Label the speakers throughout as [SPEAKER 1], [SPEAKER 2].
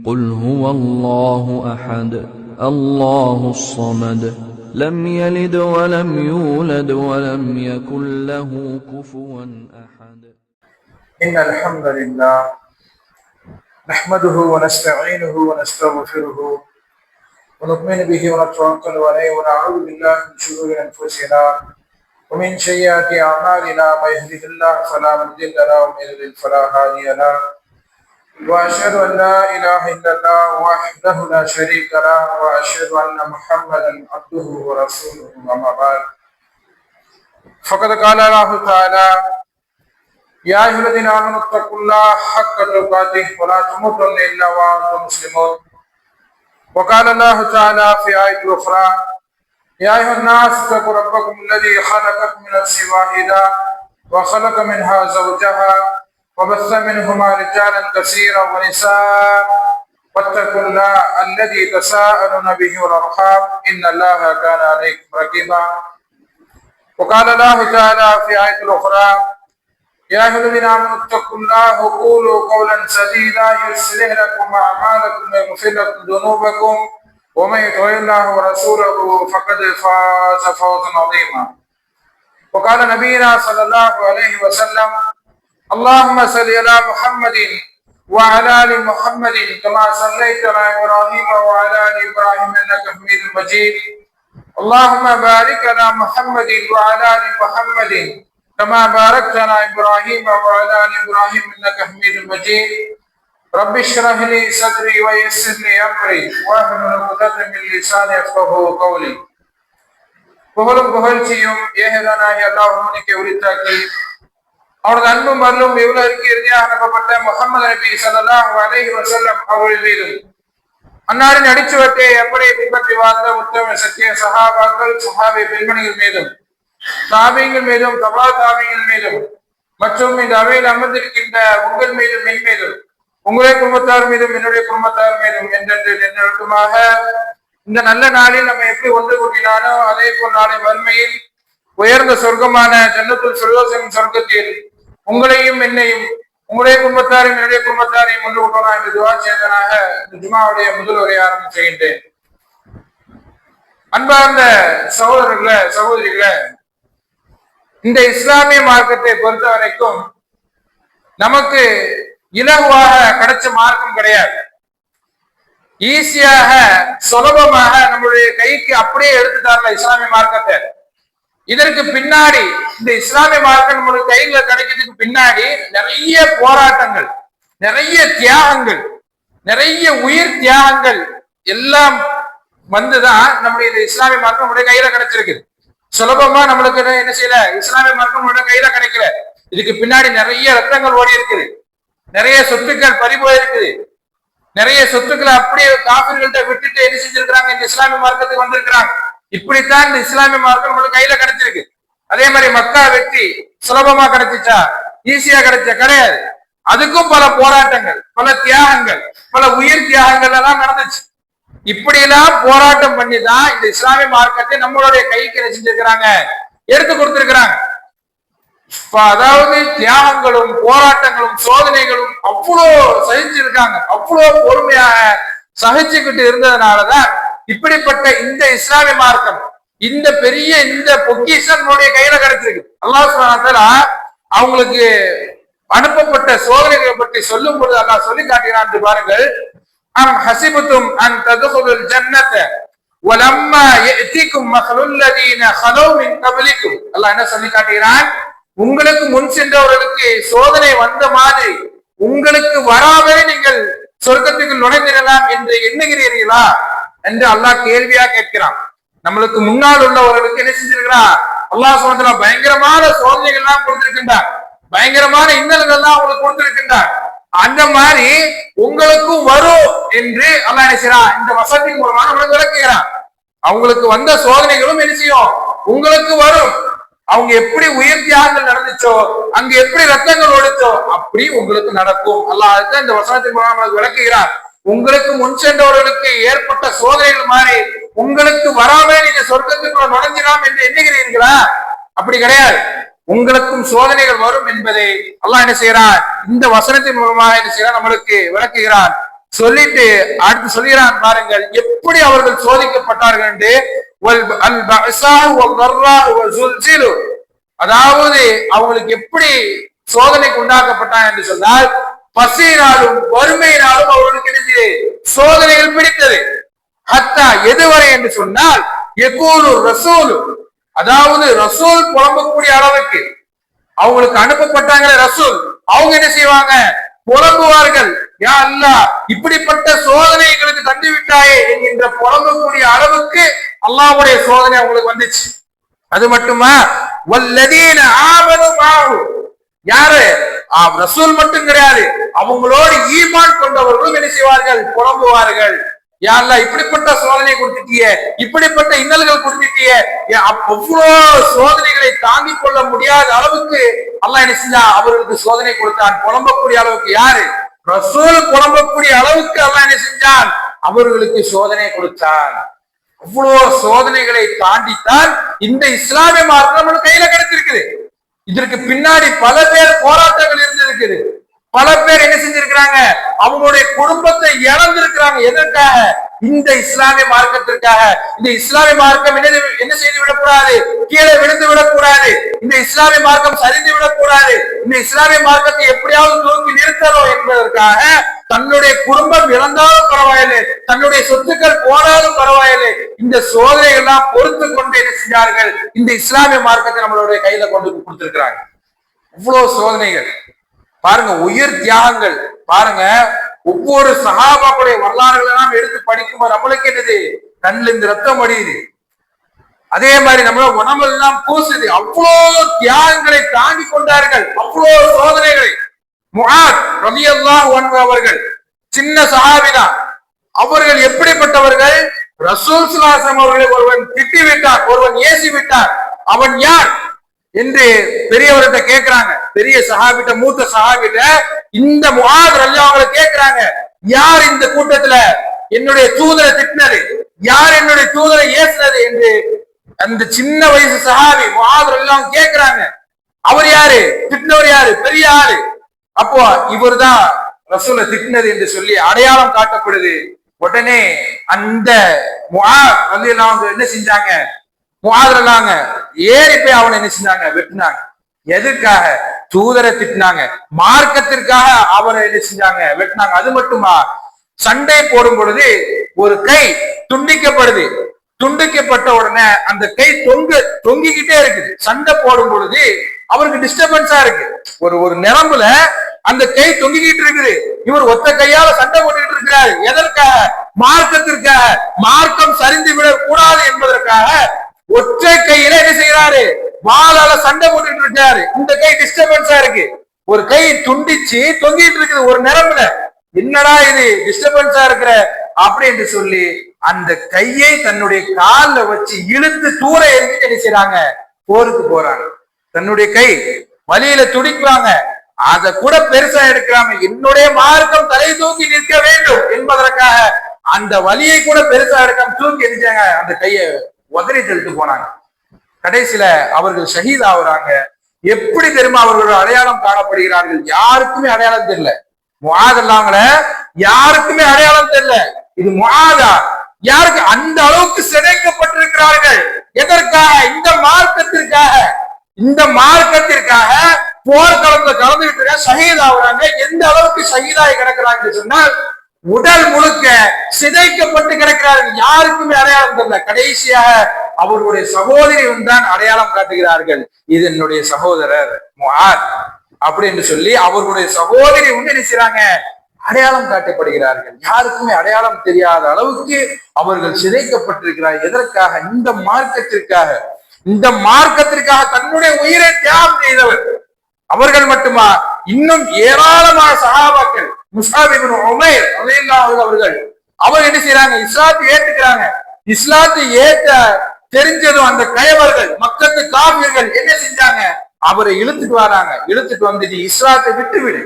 [SPEAKER 1] قل هو الله أحد الله الصمد لم يلد ولم يولد ولم يكن له كفوا أحد.
[SPEAKER 2] إن الحمد لله نحمده ونستعينه ونستغفره ونؤمن به ونتوكل عليه ونعوذ بالله من شرور أنفسنا ومن سيئات أعمالنا من يهده الله فلا مضل له ومن يضلل فلا هادي له وأشهد أن لا إله إلا الله وحده لا شريك له وأشهد أن محمدا عبده ورسوله أما بعد فقد قال الله تعالى يا أيها الذين آمنوا اتقوا الله حق تقاته ولا تموتن إلا وأنتم مسلمون. وقال الله تعالى في آية أخرى يا أيها الناس اتقوا ربكم الذي خلقكم من نفس واحدة وخلق منها زوجها وبث منهما رجالا كثيرا ونساء واتقوا الله الذي تساءلون به والأرحام إن الله كان عليكم رقيبا. وقال الله تعالى في آية أخرى يا أيها الذين آمنوا اتقوا الله وقولوا قولا سديدا يصلح لكم أعمالكم ويغفر لكم ذنوبكم ومن يطع الله ورسوله فقد فاز فوزا عظيما. وقال نبينا صلى الله عليه وسلم اللهم صل على محمد وعلى آل محمد كما صليت على إبراهيم وعلى آل إبراهيم إنك حميد مجيد. اللهم بارك على محمد وعلى آل محمد كما باركت على إبراهيم وعلى آل إبراهيم إنك حميد مجيد. رب اشرح لي صدري ويسر لي أمري واحلل عقدة من لساني يفقهوا قولي. புகழும் புகழ்ச்சியும் ஏகனாகிய அல்லாஹ்வுக்கே உரித்தாக்கி அவரது அன்பும் அருளும் இவ்வுலகிற்கு இறுதியாக அனுப்பப்பட்ட முஹம்மது நபி ஸல்லல்லாஹு அலைஹி வஸல்லம் அவர்கள் மீதும் அன்னாரின் அடிச்சுவட்டை எப்படி பின்பற்றி வாழ்ந்த உத்தம சத்திய சஹாபாக்கள் சஹாபி பெண்மணிகள் மீதும் தாபியங்கள் மீதும் தபா தாபியங்கள் மீதும் மற்றும் இந்த அவையில் அமர்ந்திருக்கின்ற உங்கள் மீதும் என் மீதும் உங்களுடைய குடும்பத்தார் மீதும் என்னுடைய குடும்பத்தார் மீதும் என்றென்று நினைவுமாக இந்த நல்ல நாளில் நம்ம எப்படி ஒன்று கூட்டினானோ அதே போல் நாளை வறுமையில் உயர்ந்த சொர்க்கமான ஜன்னத்துல் ஃபிர்தௌஸ் சொர்க்கத்தில் உங்களையும் என்னையும் உங்களுடைய குடும்பத்தாரையும் என்னுடைய குடும்பத்தாரையும் ஒன்று கூட்டோனா என்று துவா செய்தனாக இந்த ஜுமாவுடைய முதல் உரையை ஆரம்பம் செய்கின்றேன். அன்பார்ந்த சகோதரர்களே சகோதரிகளே, இந்த இஸ்லாமிய மார்க்கத்தை பொறுத்த வரைக்கும் நமக்கு இலகுவாக கிடைச்ச மார்க்கம் கிடையாது. ஈஸியாக சுலபமாக நம்மளுடைய கைக்கு அப்படியே எடுத்துட்டார்ல இஸ்லாமிய மார்க்கத்தை. இதற்கு பின்னாடி இந்த இஸ்லாமிய மார்க்கம் நம்மளுடைய கையில கிடைக்கிறதுக்கு பின்னாடி நிறைய போராட்டங்கள், நிறைய தியாகங்கள், நிறைய உயிர் தியாகங்கள் எல்லாம் வந்துதான் நம்முடைய இந்த இஸ்லாமிய மார்க்கம் நம்முடைய கையில கிடைச்சிருக்கு. சுலபமா நம்மளுக்கு என்ன செய்யல, இஸ்லாமிய மார்க்கம் நம்மளுடைய கையில கிடைக்கல. இதுக்கு பின்னாடி நிறைய ரத்தங்கள் ஓடி இருக்குது, நிறைய சொத்துக்கள் பறிபோய் இருக்குது, நிறைய சொத்துக்களை அப்படியே காபிர்கள்ட்ட விட்டுட்டு என்ன செஞ்சிருக்கிறாங்க, இந்த இஸ்லாமிய மார்க்கத்துக்கு வந்திருக்கிறாங்க. இப்படித்தான் இந்த இஸ்லாமிய மார்க்கம் நம்மளுக்கு கையில கிடைச்சிருக்கு. அதே மாதிரி மக்கா வெற்றி சுலபமா கிடைச்சிச்சா, ஈஸியா கிடைச்ச கிடையாது. அதுக்கும் பல போராட்டங்கள், பல தியாகங்கள், பல உயிர் தியாகங்கள் எல்லாம் நடந்துச்சு. இப்படி எல்லாம் போராட்டம் பண்ணி தான் இந்த இஸ்லாமிய மார்க்கத்தை நம்மளுடைய கைக்கு என்ன செஞ்சிருக்கிறாங்க, எடுத்து கொடுத்திருக்கிறாங்க. அதாவது தியாகங்களும் போராட்டங்களும் சோதனைகளும் அவ்வளோ சகிச்சிருக்காங்க, அவ்வளோ பொறுமையாக சகிச்சுக்கிட்டு இருந்ததுனாலதான் இப்படிப்பட்ட இந்த இஸ்லாமிய மார்க்கம், இந்த பெரிய இந்த பொக்கிஷன் கையில கிடைச்சிருக்கு. அல்லாஹ் சுப்ஹானஹு வ தஆலா அவங்களுக்கு அனுப்பப்பட்ட சோதனைகளை பற்றி சொல்லும் பொழுது அல்லாஹ் சொல்லி காட்டுகிறான் பாருங்கள். அம் ஹஸிபதும் அன் ததுகுலுல் ஜன்னத வலம்மா யஅதிகும் மஸலுல் லதீன ஹலௌ மின் கப்லிகும். அல்லாஹ் என்ன சொல்லி காட்டுகிறான், உங்களுக்கு முன் சென்றவர்களுக்கு சோதனை வந்த மாதிரி உங்களுக்கு வராமலே நீங்கள் சொர்க்கத்துக்கு நுழைந்திடலாம் என்று எண்ணுகிறீர்களா என்று அல்லாஹ் கேள்வியா கேட்கிறான். நம்மளுக்கு முன்னால் உள்ளவர்களுக்கு என்ன செஞ்சிருக்கிறான், அல்லாஹ் சுப்ஹானஹு வ தஆலா பயங்கரமான சோதனைகள் எல்லாம் கொடுத்திருக்கின்றார், பயங்கரமான இன்னல்கள் எல்லாம் உங்களுக்கு கொடுத்திருக்கின்றார். அந்த மாதிரி உங்களுக்கும் வரும் என்று அல்லாஹ் என்ன செய்யறான், இந்த வசனத்தின் மூலமா நம்மளுக்கு விளக்குகிறான். அவங்களுக்கு வந்த சோதனைகளும் என்ன செய்யும், உங்களுக்கு வரும். அவங்க எப்படி உயிர் தியாகங்கள் நடந்துச்சோ, அங்க எப்படி ரத்தங்கள் ஓடிச்சோ அப்படி உங்களுக்கு நடக்கும். அல்லாஹ் அதுதான் இந்த வசனத்தின் மூலமா நம்மளுக்கு விளக்குகிறார். உங்களுக்கு முன் சென்றவர்களுக்கு ஏற்பட்ட சோதனைகள் மாதிரி உங்களுக்கு வராமே நீங்க சொர்க்கத்துக்குள்ள நுழைஞ்சிடாம என்று எண்ணுகிறீர்களா? அப்படி கிடையாது. உங்களுக்கும் சோதனைகள் வரும் என்பதை அல்லாஹ் என்ன செய்யறான், இந்த வசனத்தின் மூலமாக என்ன செய்யறான், நம்மளுக்கு விளக்குகிறான். சொல்லிட்டு அடுத்து சொல்கிறான் பாருங்கள் எப்படி அவர்கள் சோதிக்கப்பட்டார்கள் என்று. அதாவது அவங்களுக்கு எப்படி சோதனைக்கு உண்டாக்கப்பட்டாங்க என்று சொன்னால், பசியினாலும் வறுமையினாலும் அவர்களுக்கு என்ன சோதனைகள் பிடித்தது. ஹத்தா எதுவரை என்று சொன்னால், யகூலு ரசூல், அதாவது ரசூல் புலம்பக்கூடிய அளவுக்கு அவங்களுக்கு அனுப்பப்பட்டாங்க. ரசூல் அவங்க என்ன செய்வாங்க, புலம்புவார்கள். யா அல்லாஹ், இப்படிப்பட்ட சோதனைகளுக்கு தந்து விட்டாயே என்கின்ற புலம்பக்கூடிய அளவுக்கு அல்லாஹ்வுடைய சோதனை அவங்களுக்கு வந்துச்சு. அது மட்டுமா, வல்லதீன ஆமனு மாஹு, யாரு ரசூல் மட்டும் கிடையாது, அவங்களோடு ஈமான் கொண்டவர்களும் என்ன செய்வார்கள், புலம்புவார்கள். யா அல்லாஹ், இப்படிப்பட்ட சோதனை கொடுத்துட்டியே, இப்படிப்பட்ட இன்னல்கள் கொடுத்துட்டியே, அவ்வளோ சோதனைகளை தாங்கிக் கொள்ள முடியாத அளவுக்கு அல்லாஹ் என்ன செஞ்சா அவர்களுக்கு சோதனை கொடுத்தான். புலம்பக்கூடிய அளவுக்கு யாரு, ரசூல் புலம்பக்கூடிய அளவுக்கு அல்லாஹ் என்ன செஞ்சான், அவர்களுக்கு சோதனை கொடுத்தான். அவ்வளோ சோதனைகளை தாண்டித்தான் இந்த இஸ்லாமிய மார்க்கம் நம்மளுக்கு கையில கிடைச்சிருக்குது. இதற்கு பின்னாடி பல பேர் போராட்டங்கள் இருந்திருக்குது. பல பேர் என்ன செஞ்சிருக்கிறாங்க, அவங்களுடைய குடும்பத்தை இழந்திருக்கிறாங்க. எதற்காக, இந்த இஸ்லாமிய மார்க்கத்திற்காக. இந்த இஸ்லாமிய மார்க்கம் என்ன செய்து விடக்கூடாது, கீழே விழுந்து விடக்கூடாது. இந்த இஸ்லாமிய மார்க்கம் சரிந்து விடக்கூடாது. இந்த இஸ்லாமிய மார்க்கத்தை எப்படியாவது தூக்கி நிறுத்தணும் என்பதற்காக தன்னுடைய குடும்பம் இழந்தாலும் பரவாயில்லை, தன்னுடைய சொத்துக்கள் போனாலும் பரவாயில்லை, இந்த சோதனைகள் எல்லாம் பொறுத்து கொண்டு என்ன செஞ்சார்கள், இந்த இஸ்லாமிய மார்க்கத்தை நம்மளுடைய கையில கொண்டு கொடுத்திருக்கிறாங்க. இவ்வளவு சோதனைகள் பாருங்க, உயிர் தியாகங்கள் பாருங்க. ஒவ்வொரு சஹாபாக்களுடைய வரலாறுகளை எல்லாம் எடுத்து படிக்கும்போது நம்மளுக்கு என்னது, கண்ணில் இருந்து ரத்தம் அடியுது. அதே மாதிரி நம்ம உணவெல்லாம் பூசுது. அவ்வளோ தியாகங்களை தாண்டி கொண்டார்கள், அவ்வளோ சோதனைகளை. முஆத் ரலியல்லாஹு அன்ஹு அவர்கள் சின்ன சஹாபிதான். அவர்கள் எப்படிப்பட்டவர்கள், ரசூல் ஸல்லல்லாஹு அலைஹி வஸல்லம் அவர்களை ஒருவன் திட்டி விட்டார், ஒருவன் ஏசி விட்டார், அவன் யார் என்று பெரியவர்கிட்ட கேட்கிறாங்க. பெரிய சஹாபிட்ட, மூத்த சஹாபிட்ட இந்த முஆத் ரலியல்லாஹு அன்ஹு கேட்கிறாங்க, யார் இந்த கூட்டத்துல என்னுடைய தூதரை திட்டினது, யார் என்னுடைய தூதரை ஏசினது என்று அந்த சின்ன வயசு சஹாபி முஆத் ரலியல்லாஹு அன்ஹு கேட்கிறாங்க. அவர் யாரு, திட்டினவர் யாரு, பெரிய ஆளு. அப்போ இவர் தான் ரசூலை திட்டினது என்று சொல்லி அடையாளம் காட்டப்படுது. உடனே அந்த முஆத் ரலியல்லாஹு அன்ஹு என்ன செஞ்சாங்க, முஆத் ஏறி போய் அவனை என்ன செஞ்சாங்க, வெட்டினாங்க. எதுக்காக, தூதரை திட்டினாங்க, மார்க்கத்திற்காக அவரை என்ன செஞ்சாங்க, வெட்டினாங்க. அது மட்டுமா, சண்டை போடும் பொழுது ஒரு கை துண்டிக்கப்படுது. துண்டிக்கப்பட்ட உடனே அந்த கை தொங்கிக்கிட்டே இருக்குது. சண்டை போடும் பொழுது அவருக்கு டிஸ்டர்பன்ஸா இருக்கு. ஒரு நிரம்புல அந்த கை தொங்கிக்கிட்டு இருக்குது. இவர் ஒத்த கையால சண்டை போட்டுக்கிட்டு இருக்கிறாரு. எதற்காக, மார்க்கத்திற்காக. மார்க்கம் சரிந்து விடக் கூடாது என்பதற்காக ஒற்றை கையில என்ன செய்யறாரு, வாளால சண்டை போட்டுட்டு இருக்காரு. இந்த கை டிஸ்டர்பன்ஸா இருக்கு. ஒரு கை துண்டிச்சு தொங்கிட்டு இருக்குது ஒரு நிரம்புல. என்னடா இது டிஸ்டர்பன்ஸா இருக்கிற அப்படின்னு சொல்லி அந்த கையை தன்னுடைய கால்ல வச்சு இழுத்து தூர எரிஞ்சு என்ன செய்யறாங்க, போருக்கு போறாங்க. தன்னுடைய கை வலியில துடிக்குவாங்க. அதை கூட பெருசா எடுக்கிறாங்க. என்னுடைய மார்க்கம் தலை தூக்கி நிற்க வேண்டும் என்பதற்காக அந்த வலியை கூட பெருசா எடுக்காம தூக்கி எரிஞ்சாங்க. அந்த கையை உதறி தெளித்து போனாங்க. கடைசியில அவர்கள் ஷஹீத் ஆகுறாங்க. எப்படி தெரியுமா அவர்களோட அடையாளம் காணப்படுகிறார்கள், யாருக்குமே அடையாளம் தெரியல. முஆத் அல்லாஹ்ங்கள யாருக்குமே அடையாளம் தெரியல. இது முஆதா, யாருக்கு அந்த அளவுக்கு சிதைக்கப்பட்டிருக்கிறார்கள். எதற்காக, இந்த மார்க்கத்திற்காக. இந்த மார்க்கத்திற்காக போர்க்களத்துல கலந்துகிட்டு ஷஹீத் ஆகுறாங்க. எந்த அளவுக்கு ஷஹீதாகி கிடக்கிறாங்க சொன்னால், உடல் முழுக்க சிதைக்கப்பட்டு கிடக்கிறார்கள். யாருக்குமே அடையாளம் தெரியல. கடைசியாக அவர்களுடைய சகோதரி தான் அடையாளம் காட்டுகிறார்கள், இது என்னுடைய சகோதரர் முஆத் அப்படின்னு சொல்லி அவர்களுடைய சகோதரி என்ன செய்றாங்க, அடையாளம் காட்டப்படுகிறார்கள். யாருக்குமே அடையாளம் தெரியாத அளவுக்கு அவர்கள் சிதைக்கப்பட்டிருக்கிறார்கள். எதற்காக, இந்த மார்க்கத்திற்காக. இந்த மார்க்கத்திற்காக தன்னுடைய உயிரை தியாகம் செய்தவர் அவர்கள் மட்டுமா, இன்னும் ஏராளமான சஹாபாக்கள். முஸ்அப் இப்னு உமைர் ரலியல்லாஹு அன்ஹு அவர்கள் அவர் என்ன செய்யறாங்க, இஸ்லாத்தை ஏற்றுக்கிறாங்க. இஸ்லாத்தை ஏற்ற தெரிஞ்சதும் அந்த கயவர்கள், மக்கத்து காபிர்கள் என்ன செஞ்சாங்க, அவரை இழுத்துட்டு வராங்க. இழுத்துட்டு வந்து, நீ இஸ்லாத்தை விட்டு விடு,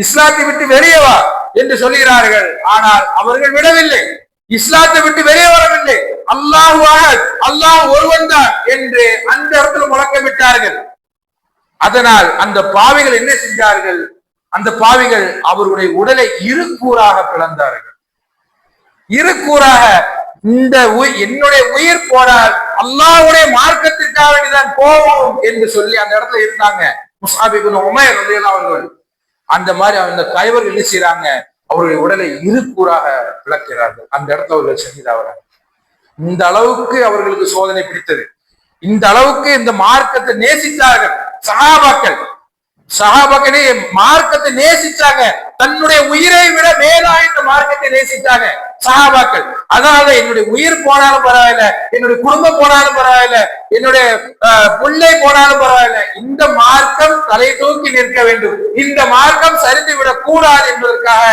[SPEAKER 2] இஸ்லாத்தை விட்டு வெளியே வா என்று சொல்கிறார்கள். ஆனால் அவர்கள் விடவில்லை, இஸ்லாத்தை விட்டு வெளியே வரவில்லை. அல்லாஹ் அஹத், அல்லாஹ் ஒருவன் தான் என்று அந்த இடத்துல முழக்கமிட்டார்கள். அதனால் அந்த பாவிகள் என்ன செஞ்சார்கள், அந்த பாவிகள் அவர்களுடைய உடலை இரு கூறாக பிளந்தார்கள். இரு கூறாக, இந்த என்னுடைய உயிர் போனால் அல்லாஹ்வுடைய மார்க்கத்திற்காக வேண்டிதான் போவோம் என்று சொல்லி அந்த இடத்துல இருந்தாங்க முஸ்அப் இப்னு உமைர் ரலியல்லாஹு அவர்கள். அந்த மாதிரி அந்த கைவர்கள் என்ன செய்யறாங்க, அவருடைய உடலை இரு கூறாக பிளக்கிறார்கள். அந்த இடத்துல அவர்கள் ஷஹீதாகிறார்கள். இந்த அளவுக்கு அவர்களுக்கு சோதனை பிடித்தது, இந்த அளவுக்கு இந்த மார்க்கத்தை நேசித்தார்கள் சஹாபாக்கள். சஹாபாக்களே மார்க்கத்தை நேசிச்சாங்க, தன்னுடைய உயிரை விட மேலா இந்த மார்க்கத்தை நேசிச்சாங்க சஹாபாக்கள். அதனால என்னுடைய உயிர் போனாலும் பரவாயில்ல, என்னுடைய குடும்பம் போனாலும் பரவாயில்ல, என்னுடைய பிள்ளை போனாலும் பரவாயில்ல, இந்த மார்க்கம் தலை தூக்கி நிற்க வேண்டும், இந்த மார்க்கம் சரிந்து விடக் கூடாது என்பதற்காக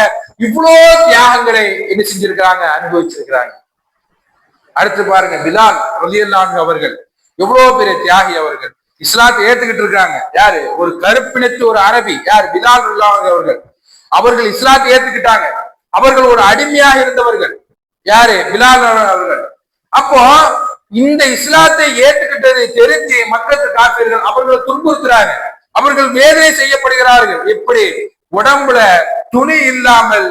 [SPEAKER 2] இவ்வளவு தியாகங்களை என்ன செஞ்சிருக்கிறாங்க, அனுபவிச்சிருக்கிறாங்க. அடுத்து பாருங்க, பிலால் ரலியல்லாஹு அன்ஹு அவர்கள் எவ்வளவு பெரிய தியாகி. அவர்கள் இஸ்லாத்தை ஏத்துக்கிட்டு இருக்காங்க. யாரு? ஒரு கருப்பினத்து ஒரு அரபி, யார்? பிலால் ரலியல்லாஹு அன்ஹு அவர்கள். அவர்கள் இஸ்லாத்தை ஏத்துக்கிட்டாங்க. அவர்கள் ஒரு அடிமையாக இருந்தவர்கள். யாரு? பிலால் அவர்கள். அப்போ இந்த இஸ்லாத்தை ஏற்றுக்கிட்டதை தெரிஞ்சு மக்களுக்கு காப்பீர்கள் அவர்களை துன்புறுத்துறாங்க, அவர்கள் வேதனை செய்யப்படுகிறார்கள். எப்படி? உடம்புல துணி இல்லாமல்